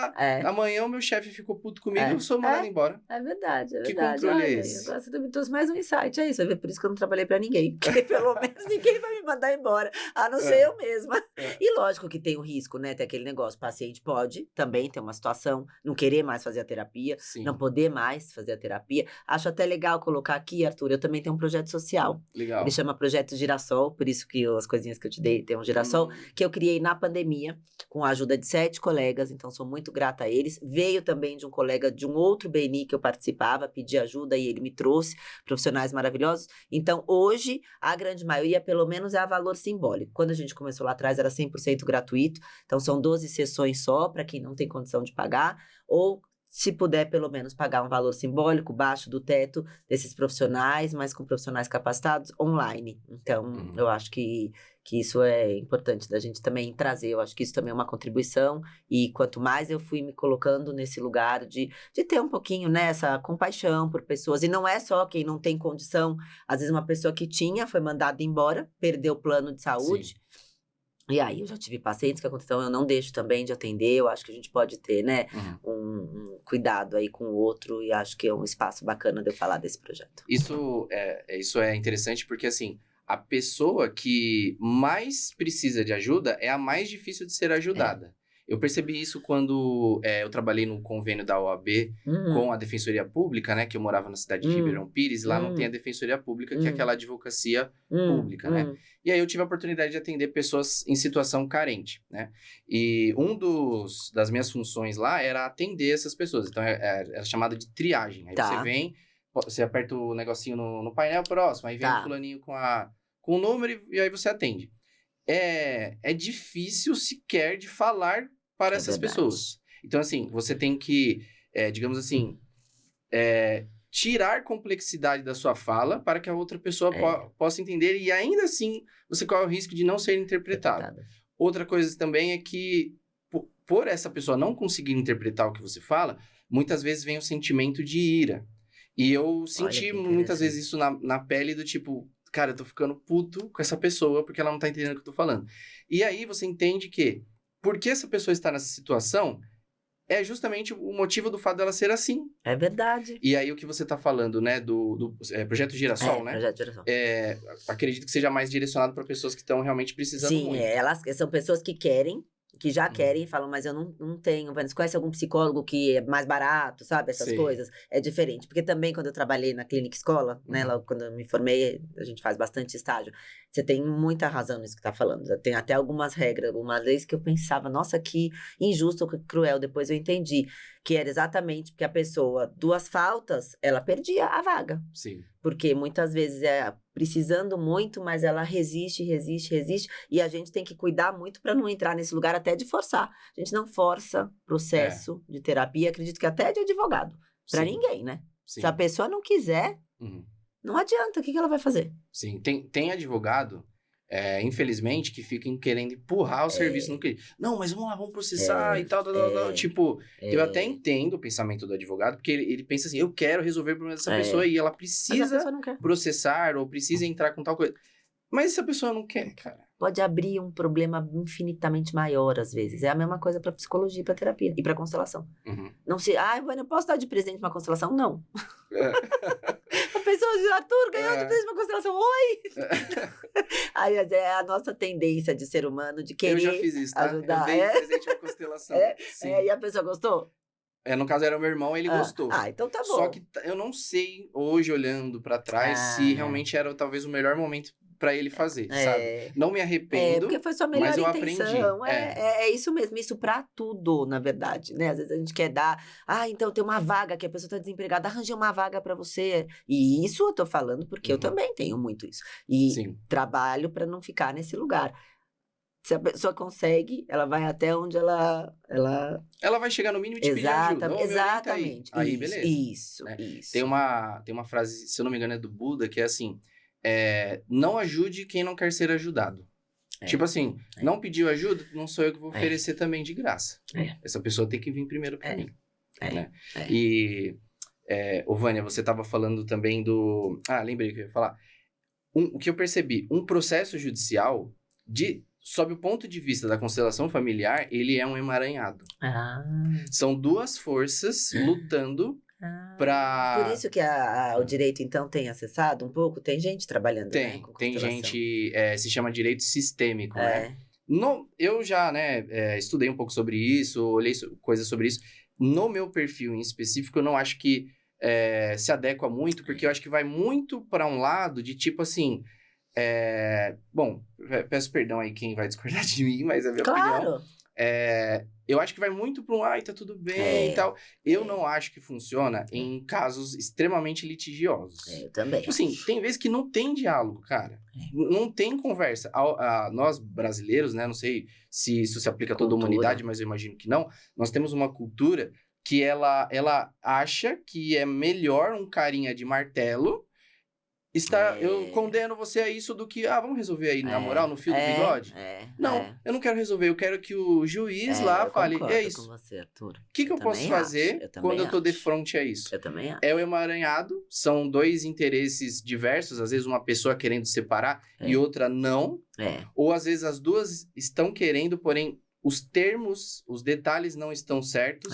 Speaker 1: Amanhã o meu chefe ficou puto comigo, eu sou mandado embora.
Speaker 2: É verdade,
Speaker 1: Que controle é esse?
Speaker 2: Agora você me trouxe mais um insight, é isso, vai ver, por isso que eu não trabalhei pra ninguém, porque pelo menos ninguém vai me mandar embora, a não ser eu mesma. E lógico que tem o risco, né, tem aquele negócio, o paciente pode também ter uma situação, não querer mais fazer a terapia, não poder mais fazer a terapia. Acho até legal colocar aqui, Arthur, eu também tenho um projeto social.
Speaker 1: Legal.
Speaker 2: Ele chama Projeto Girassol, por isso que as coisinhas que eu te dei tem um girassol, que eu criei na pandemia, com a ajuda de 7 colegas, então sou muito grata a eles. Veio também de um colega de um outro BNI que eu participava, pedi ajuda e ele me trouxe profissionais maravilhosos. Então, hoje, a grande maioria, pelo menos, é a valor simbólico. Quando a gente começou lá atrás, era 100% gratuito, então são 12 sessões só, para quem não tem condição de pagar, ou se puder, pelo menos, pagar um valor simbólico, baixo do teto desses profissionais, mas com profissionais capacitados, online. Então, eu acho que isso é importante da gente também trazer. Eu acho que isso também é uma contribuição. E quanto mais eu fui me colocando nesse lugar de ter um pouquinho, né, essa compaixão por pessoas. E não é só quem não tem condição. Às vezes uma pessoa que tinha foi mandada embora, perdeu o plano de saúde.
Speaker 1: Sim.
Speaker 2: E aí, eu já tive pacientes que aconteceu, eu não deixo também de atender, eu acho que a gente pode ter, né, um cuidado aí com o outro, e acho que é um espaço bacana de eu falar desse projeto.
Speaker 1: Isso é interessante porque, assim, a pessoa que mais precisa de ajuda é a mais difícil de ser ajudada. Eu percebi isso quando eu trabalhei no convênio da OAB com a Defensoria Pública, né? Que eu morava na cidade de Ribeirão Pires, e lá não tem a Defensoria Pública, que é aquela advocacia pública, né? E aí eu tive a oportunidade de atender pessoas em situação carente, né? E das minhas funções lá era atender essas pessoas. Então, era chamada de triagem. Aí você vem, você aperta o negocinho no painel próximo, aí vem o fulaninho com o número e aí você atende. É difícil sequer de falar para essas pessoas. Então, assim, você tem que, digamos assim, tirar complexidade da sua fala para que a outra pessoa possa entender e ainda assim você corre o risco de não ser interpretado. Outra coisa também é que, por essa pessoa não conseguir interpretar o que você fala, muitas vezes vem o sentimento de ira. E eu senti muitas vezes isso na pele do tipo... Cara, eu tô ficando puto com essa pessoa porque ela não tá entendendo o que eu tô falando. E aí você entende que, porque essa pessoa está nessa situação, é justamente o motivo do fato dela ser assim.
Speaker 2: É verdade.
Speaker 1: E aí o que você tá falando, né, do Projeto Girassol, né?
Speaker 2: Projeto Girassol.
Speaker 1: Acredito que seja mais direcionado para pessoas que estão realmente precisando muito.
Speaker 2: Sim, elas são pessoas que querem, que já querem e falam, mas eu não tenho. Você conhece algum psicólogo que é mais barato, sabe? Essas coisas. É diferente. Porque também, quando eu trabalhei na clínica escola, né? Lá, quando eu me formei, a gente faz bastante estágio. Você tem muita razão nisso que tá falando. Tem até algumas regras, algumas leis que eu pensava, nossa, que injusto, que cruel. Depois eu entendi que era exatamente porque a pessoa, 2 faltas, ela perdia a vaga.
Speaker 1: Sim.
Speaker 2: Porque muitas vezes precisando muito, mas ela resiste, e a gente tem que cuidar muito para não entrar nesse lugar até de forçar. A gente não força processo de terapia, acredito que até de advogado, para ninguém, né? Sim. Se a pessoa não quiser, não adianta, o que ela vai fazer?
Speaker 1: Sim, tem advogado, infelizmente, que ficam querendo empurrar o serviço. Não, mas vamos lá, vamos processar e tal. Tipo, eu até entendo o pensamento do advogado, porque ele pensa assim, eu quero resolver o problema dessa pessoa e ela precisa processar ou precisa entrar com tal coisa. Mas essa pessoa não quer, cara.
Speaker 2: Pode abrir um problema infinitamente maior, às vezes. É a mesma coisa para psicologia e para terapia. E para constelação. Não se... eu posso dar de presente uma constelação? Não. A pessoa diz, Arthur, ganhou de presente uma constelação. Oi! Aí é a nossa tendência de ser humano de querer ajudar.
Speaker 1: Eu já fiz isso, tá? Eu dei de presente uma constelação.
Speaker 2: E a pessoa gostou?
Speaker 1: No caso era o meu irmão, ele gostou.
Speaker 2: Então tá bom.
Speaker 1: Só que eu não sei, hoje, olhando pra trás, se realmente era talvez o melhor momento pra ele fazer, sabe? Não me arrependo,
Speaker 2: porque foi sua melhor
Speaker 1: mas eu
Speaker 2: intenção.
Speaker 1: aprendi.
Speaker 2: É isso mesmo, isso pra tudo, na verdade, né? Às vezes a gente quer dar, então tem uma vaga que a pessoa tá desempregada, arranjei uma vaga pra você. E isso eu tô falando porque eu também tenho muito isso. E trabalho pra não ficar nesse lugar. Se a pessoa consegue, ela vai até onde ela
Speaker 1: vai chegar no mínimo e te pedir ajuda.
Speaker 2: Exatamente.
Speaker 1: Aí, beleza.
Speaker 2: Isso.
Speaker 1: Tem uma frase, se eu não me engano, é do Buda, que é assim, não ajude quem não quer ser ajudado. Tipo assim, não pediu ajuda, não sou eu que vou oferecer também de graça. Essa pessoa tem que vir primeiro pra mim. Né? E, Vânia, você tava falando também do... lembrei o que eu ia falar. O que eu percebi, um processo judicial sob o ponto de vista da constelação familiar, ele é um emaranhado. São 2 forças lutando pra...
Speaker 2: Por isso que o direito, então, tem acessado um pouco? Tem gente trabalhando, né, com
Speaker 1: tem gente, se chama direito sistêmico, né? Eu já, estudei um pouco sobre isso, olhei coisas sobre isso. No meu perfil em específico, eu não acho que se adequa muito, porque eu acho que vai muito para um lado de tipo assim... Bom, peço perdão aí quem vai discordar de mim, mas é a minha opinião. Eu acho que vai muito para ai, tá tudo bem e tal. Eu
Speaker 2: É.
Speaker 1: não acho que funciona em casos extremamente litigiosos.
Speaker 2: Eu também
Speaker 1: Tipo assim,
Speaker 2: acho.
Speaker 1: tem vezes que não tem diálogo, cara. Não tem conversa. Nós, brasileiros, né? Não sei se isso se aplica a toda a
Speaker 2: Cultura.
Speaker 1: humanidade, mas eu imagino que não. Nós temos uma cultura que ela acha que é melhor um carinha de martelo. Eu condeno você a isso do que, vamos resolver aí, na moral, no fio do bigode? Não, eu não quero resolver. Eu quero que o juiz lá
Speaker 2: Eu
Speaker 1: fale, é
Speaker 2: concordo
Speaker 1: isso.
Speaker 2: com você, Arthur.
Speaker 1: O que eu posso fazer quando eu tô de frente a isso?
Speaker 2: Eu também acho.
Speaker 1: É o emaranhado, são dois interesses diversos, às vezes uma pessoa querendo separar e outra não. Ou às vezes as duas estão querendo, porém os termos, os detalhes não estão certos.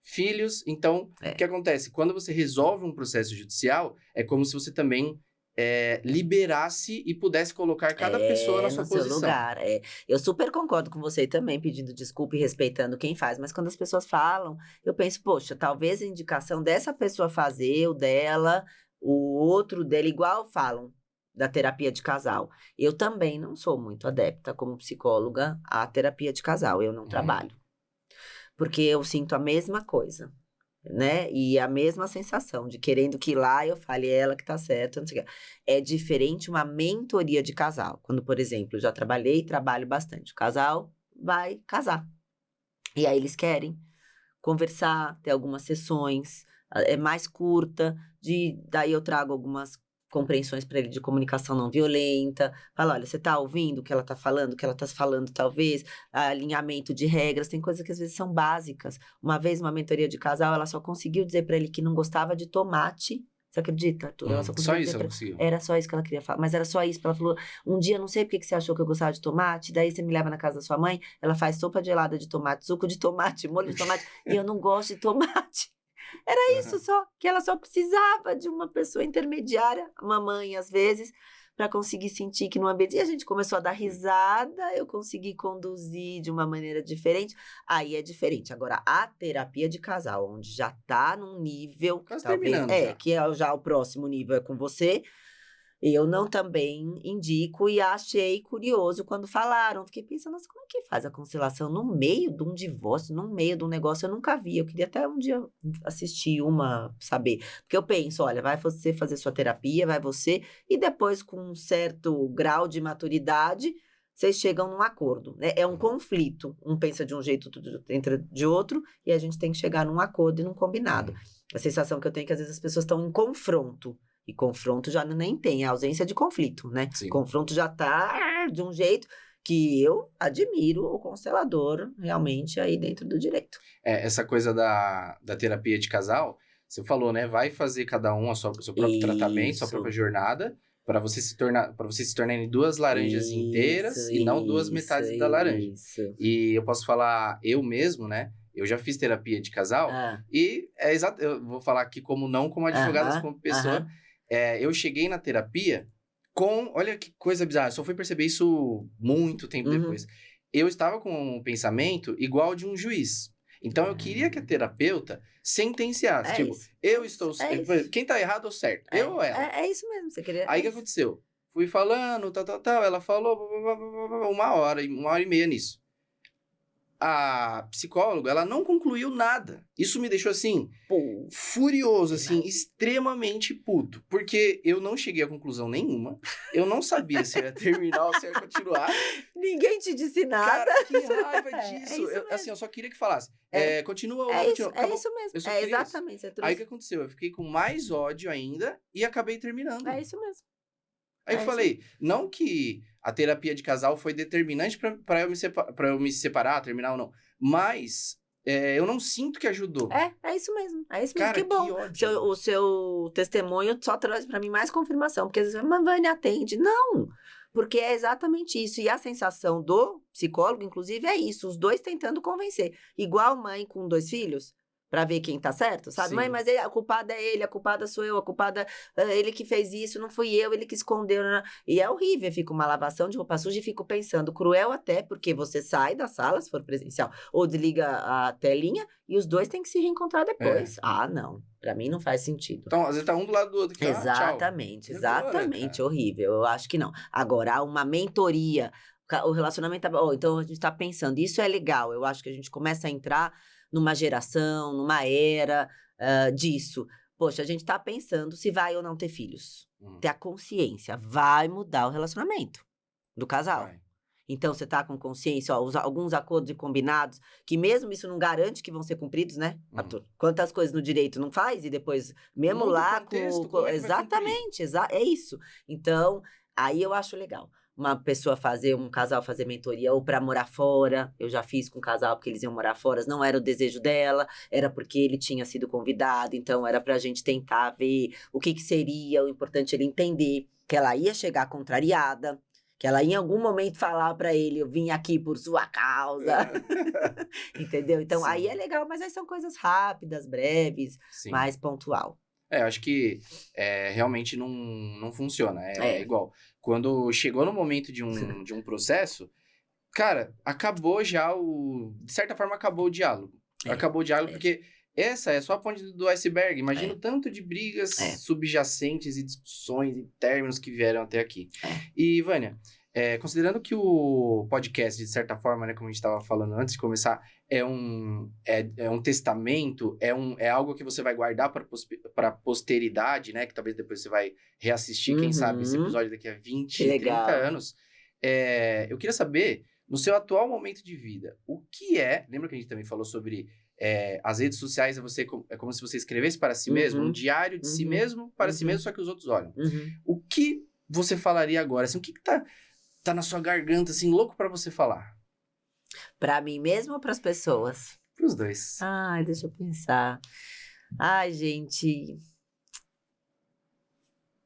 Speaker 1: Filhos, então, o que acontece? Quando você resolve um processo judicial, é como se você também liberasse e pudesse colocar cada pessoa na sua
Speaker 2: no
Speaker 1: posição.
Speaker 2: Seu lugar. Eu super concordo com você também, pedindo desculpa e respeitando quem faz, mas quando as pessoas falam, eu penso, poxa, talvez a indicação dessa pessoa fazer, o dela, o outro dela, igual falam da terapia de casal. Eu também não sou muito adepta, como psicóloga, à terapia de casal, eu não trabalho. Porque eu sinto a mesma coisa. Né? E a mesma sensação de querendo que lá eu fale ela que tá certa, não sei o que. É diferente uma mentoria de casal. Quando, por exemplo, eu já trabalhei e trabalho bastante. O casal vai casar. E aí eles querem conversar, ter algumas sessões, é mais curta, daí eu trago algumas compreensões para ele de comunicação não violenta, fala, olha, você tá ouvindo o que ela tá falando, o que ela tá falando talvez, alinhamento de regras, tem coisas que às vezes são básicas. Uma vez, uma mentoria de casal, ela só conseguiu dizer para ele que não gostava de tomate. Você acredita, Arthur? Ela
Speaker 1: Só isso ela conseguiu?
Speaker 2: Era só isso que ela queria falar, mas era só isso. Ela falou, um dia, não sei porque que você achou que eu gostava de tomate, daí você me leva na casa da sua mãe, ela faz sopa gelada de tomate, suco de tomate, molho de tomate, e eu não gosto de tomate. Era isso só, que ela só precisava de uma pessoa intermediária, uma mãe às vezes, para conseguir sentir que no ambiente... E a gente começou a dar risada, eu consegui conduzir de uma maneira diferente, aí é diferente. Agora, a terapia de casal, onde já tá num nível...
Speaker 1: Quase
Speaker 2: talvez,
Speaker 1: terminando já.
Speaker 2: Que é já o próximo nível é com você... Eu não também indico e achei curioso quando falaram. Fiquei pensando, nossa, como é que faz a conciliação no meio de um divórcio, no meio de um negócio? Eu nunca vi, eu queria até um dia assistir saber. Porque eu penso, olha, vai você fazer sua terapia, vai você, e depois com um certo grau de maturidade, vocês chegam num acordo, né? É um conflito, um pensa de um jeito, outro entra de outro, e a gente tem que chegar num acordo e num combinado. A sensação que eu tenho é que às vezes as pessoas estão em confronto, e confronto já nem tem, a ausência de conflito, né?
Speaker 1: Sim.
Speaker 2: Confronto já tá de um jeito que eu admiro o constelador realmente aí dentro do direito.
Speaker 1: Essa coisa da terapia de casal, você falou, né? Vai fazer cada um seu próprio tratamento, sua própria jornada, para você se tornarem duas laranjas inteiras e não duas metades da laranja. E eu posso falar, eu mesmo, né? Eu já fiz terapia de casal e é exato. Eu vou falar aqui como advogado, mas como pessoa. Eu cheguei na terapia olha que coisa bizarra, eu só fui perceber isso muito tempo depois. Eu estava com um pensamento igual de um juiz. Então, eu queria que a terapeuta sentenciasse. Eu estou... Quem tá errado ou certo? Eu ou ela?
Speaker 2: É isso mesmo, você queria...
Speaker 1: Aí, o que aconteceu? Fui falando, tal, ela falou uma hora e meia nisso. A psicóloga, ela não concluiu nada. Isso me deixou, assim, furioso, assim, extremamente puto. Porque eu não cheguei a conclusão nenhuma. Eu não sabia se ia terminar ou se ia continuar.
Speaker 2: Ninguém te disse nada.
Speaker 1: Cara, que raiva disso. Eu só queria que falasse. Continua ou não continua.
Speaker 2: É isso mesmo. Exatamente.
Speaker 1: Aí, o que aconteceu? Eu fiquei com mais ódio ainda e acabei terminando.
Speaker 2: É isso mesmo.
Speaker 1: Aí eu falei, não que a terapia de casal foi determinante pra eu me separar, terminar ou não, mas eu não sinto que ajudou.
Speaker 2: É isso mesmo. É isso mesmo.
Speaker 1: Cara,
Speaker 2: que bom.
Speaker 1: que ódio.
Speaker 2: O seu testemunho só traz pra mim mais confirmação, porque às vezes, mas Vânia, atende. Não, porque é exatamente isso. E a sensação do psicólogo, inclusive, é isso, os dois tentando convencer. Igual mãe com 2 filhos, pra ver quem tá certo, sabe?
Speaker 1: Sim.
Speaker 2: Mãe, mas a culpada é ele, a culpada sou eu, a culpada é ele que fez isso, não fui eu, ele que escondeu. E é horrível, fica uma lavação de roupa suja e fico pensando, cruel até, porque você sai da sala, se for presencial, ou desliga a telinha, e os dois têm que se reencontrar depois. Não, pra mim não faz sentido.
Speaker 1: Então, às vezes tá um do lado do outro.
Speaker 2: Exatamente, horrível, eu acho que não. Agora, uma mentoria, O relacionamento tá bom, então a gente tá pensando, isso é legal, eu acho que a gente começa a entrar numa geração, numa era disso. Poxa, a gente tá pensando se vai ou não ter filhos. Ter a consciência, vai mudar o relacionamento do casal.
Speaker 1: Vai.
Speaker 2: Então, você tá com consciência, ó, alguns acordos e combinados, que mesmo isso não garante que vão ser cumpridos, né, Arthur? Quantas coisas no direito não faz e depois, mesmo
Speaker 1: Muda o
Speaker 2: lá
Speaker 1: contexto, como é que vai cumprir?
Speaker 2: exatamente, é isso. Então, aí eu acho legal. Uma pessoa um casal fazer mentoria ou para morar fora. Eu já fiz com um casal porque eles iam morar fora, não era o desejo dela, era porque ele tinha sido convidado, então era pra gente tentar ver o que seria, o importante ele entender que ela ia chegar contrariada, que ela ia em algum momento falar pra ele, eu vim aqui por sua causa, entendeu? Então aí
Speaker 1: Sim.
Speaker 2: é legal, mas aí são coisas rápidas, breves,
Speaker 1: Sim.
Speaker 2: mais pontual.
Speaker 1: Eu acho que realmente não funciona. É
Speaker 2: É.
Speaker 1: igual, quando chegou no momento de um processo, cara, acabou já de certa forma, acabou o diálogo. Acabou o diálogo porque essa é só a ponte do iceberg. Imagina o tanto de brigas subjacentes e discussões e términos que vieram até aqui. E, Vânia, considerando que o podcast, de certa forma, né, como a gente estava falando antes de começar, é um testamento, é algo que você vai guardar para a posteridade, né? Que talvez depois você vai reassistir, quem sabe, esse episódio daqui a 20, 30 anos. Eu queria saber, no seu atual momento de vida, o que lembra que a gente também falou sobre as redes sociais, é como se você escrevesse para si mesmo, um diário de si mesmo para si mesmo, só que os outros olham. O que você falaria agora? Assim, o que tá na sua garganta, assim, louco para você falar?
Speaker 2: Pra mim mesmo ou pras pessoas?
Speaker 1: Pros dois.
Speaker 2: Ai, deixa eu pensar. Ai, gente.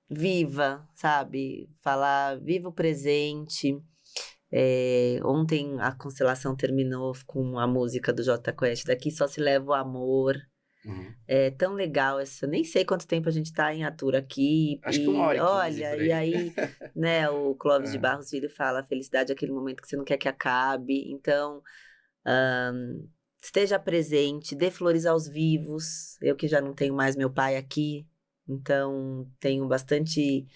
Speaker 2: Viva, sabe? Falar, viva o presente. Ontem a constelação terminou com a música do Jota Quest, Daqui Só Se Leva o Amor. É tão legal essa. Nem sei quanto tempo a gente tá em Atura aqui.
Speaker 1: Acho que 1h15
Speaker 2: olha,
Speaker 1: por aí.
Speaker 2: E aí, né, o Clóvis de Barros Filho fala: a felicidade é aquele momento que você não quer que acabe. Então, esteja presente, dê flores aos vivos. Eu que já não tenho mais meu pai aqui, então tenho bastante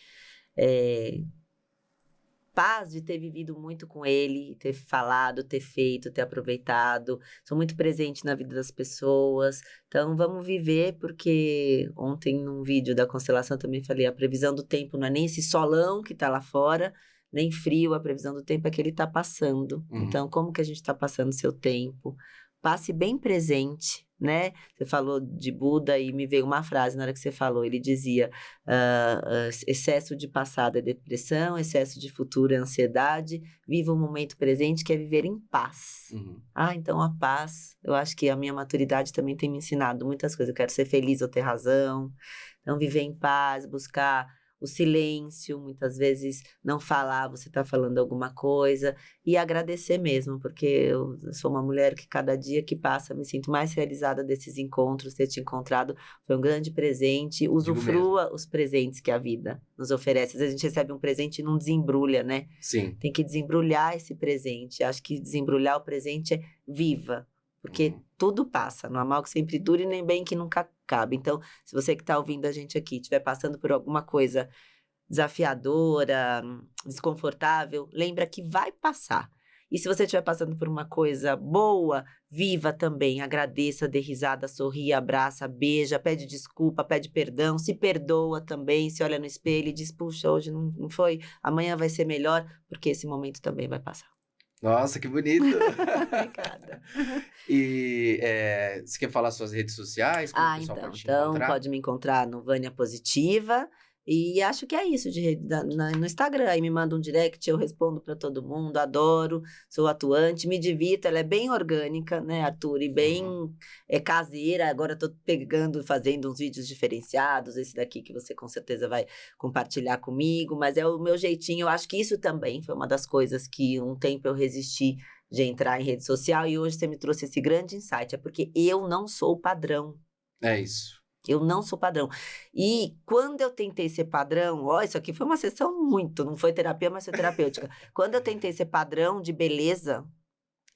Speaker 2: paz de ter vivido muito com ele, ter falado, ter feito, ter aproveitado. Sou muito presente na vida das pessoas. Então, vamos viver, porque ontem, num vídeo da constelação, também falei, a previsão do tempo não é nem esse solão que tá lá fora, nem frio, a previsão do tempo é que ele tá passando. Então, como que a gente tá passando o seu tempo? Passe bem presente, né? Você falou de Buda e me veio uma frase na hora que você falou. Ele dizia, excesso de passado é depressão, excesso de futuro é ansiedade, viva o momento presente que é viver em paz. Então a paz, eu acho que a minha maturidade também tem me ensinado muitas coisas. Eu quero ser feliz ou ter razão. Então viver em paz, buscar o silêncio, muitas vezes não falar, você tá falando alguma coisa, e agradecer mesmo, porque eu sou uma mulher que cada dia que passa me sinto mais realizada desses encontros, ter te encontrado foi um grande presente, usufrua os presentes que a vida nos oferece. Às vezes a gente recebe um presente e não desembrulha, né?
Speaker 1: Sim.
Speaker 2: Tem que desembrulhar esse presente, acho que desembrulhar o presente é viva, porque tudo passa, não há mal que sempre dure, nem bem que nunca acabe. Então, se você que está ouvindo a gente aqui estiver passando por alguma coisa desafiadora, desconfortável, lembra que vai passar. E se você estiver passando por uma coisa boa, viva também, agradeça, dê risada, sorri, abraça, beija, pede desculpa, pede perdão, se perdoa também, se olha no espelho e diz, puxa, hoje não foi, amanhã vai ser melhor, porque esse momento também vai passar.
Speaker 1: Nossa, que bonito!
Speaker 2: Obrigada.
Speaker 1: E você quer falar suas redes sociais? Como o pessoal pode te encontrar?
Speaker 2: Pode me encontrar no Vânia Positiva. E acho que é isso no Instagram. Aí me manda um direct, eu respondo para todo mundo, adoro, sou atuante, me divirto, ela é bem orgânica, né, Arthur? E bem caseira. Agora estou fazendo uns vídeos diferenciados, esse daqui que você com certeza vai compartilhar comigo, mas é o meu jeitinho. Eu acho que isso também foi uma das coisas que um tempo eu resisti de entrar em rede social, e hoje você me trouxe esse grande insight, é porque eu não sou o padrão.
Speaker 1: É isso.
Speaker 2: Eu não sou padrão. E quando eu tentei ser padrão, isso aqui foi uma sessão não foi terapia, mas foi terapêutica. Quando eu tentei ser padrão de beleza,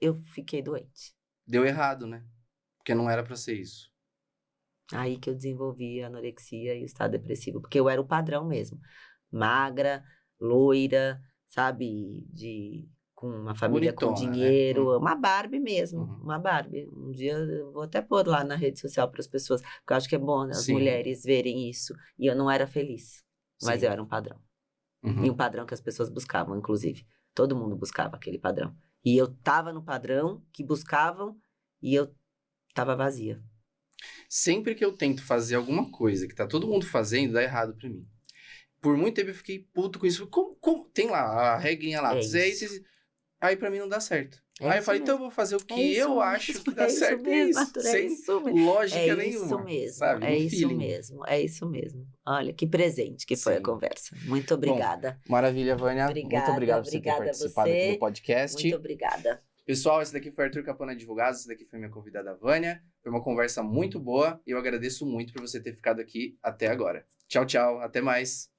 Speaker 2: eu fiquei doente.
Speaker 1: Deu errado, né? Porque não era pra ser isso.
Speaker 2: Aí que eu desenvolvi a anorexia e o estado depressivo, porque eu era o padrão mesmo. Magra, loira, sabe, com uma família com
Speaker 1: Bonitona, né?
Speaker 2: dinheiro, uma Barbie mesmo,
Speaker 1: Uhum.
Speaker 2: uma Barbie. Um dia eu vou até pôr lá na rede social para as pessoas, porque eu acho que é bom, né, as
Speaker 1: Sim,
Speaker 2: mulheres verem isso. E eu não era feliz, mas eu
Speaker 1: sim.
Speaker 2: era um padrão. E
Speaker 1: Uhum.
Speaker 2: um padrão que as pessoas buscavam, inclusive. Todo mundo buscava aquele padrão. E eu tava no padrão que buscavam e eu tava vazia.
Speaker 1: Sempre que eu tento fazer alguma coisa que tá todo mundo fazendo, dá errado pra mim. Por muito tempo eu fiquei puto com isso. Tem lá a regrinha lá,
Speaker 2: É
Speaker 1: tu é
Speaker 2: isso.
Speaker 1: isso. Aí pra mim não dá certo.
Speaker 2: É
Speaker 1: Aí eu
Speaker 2: isso
Speaker 1: falei, então eu
Speaker 2: mesmo.
Speaker 1: vou fazer o
Speaker 2: É
Speaker 1: que
Speaker 2: isso
Speaker 1: eu
Speaker 2: mesmo,
Speaker 1: acho que dá
Speaker 2: é isso
Speaker 1: certo. É
Speaker 2: mesmo,
Speaker 1: isso.
Speaker 2: Arthur, é
Speaker 1: Sem
Speaker 2: isso mesmo. É
Speaker 1: lógica
Speaker 2: isso
Speaker 1: nenhuma,
Speaker 2: mesmo,
Speaker 1: sabe?
Speaker 2: é
Speaker 1: No
Speaker 2: isso
Speaker 1: feeling.
Speaker 2: mesmo, é isso mesmo. Olha, que presente que foi a
Speaker 1: Sim.
Speaker 2: conversa. Muito
Speaker 1: Bom,
Speaker 2: obrigada.
Speaker 1: maravilha, Vânia. Muito
Speaker 2: Obrigada,
Speaker 1: obrigado por você ter
Speaker 2: obrigada a
Speaker 1: participado aqui do
Speaker 2: você.
Speaker 1: podcast.
Speaker 2: Muito obrigada.
Speaker 1: Pessoal, esse daqui foi Arthur Capone Advogados, esse daqui foi minha convidada Vânia. Foi uma conversa muito boa e eu agradeço muito por você ter ficado aqui até agora. Tchau, tchau. Até mais.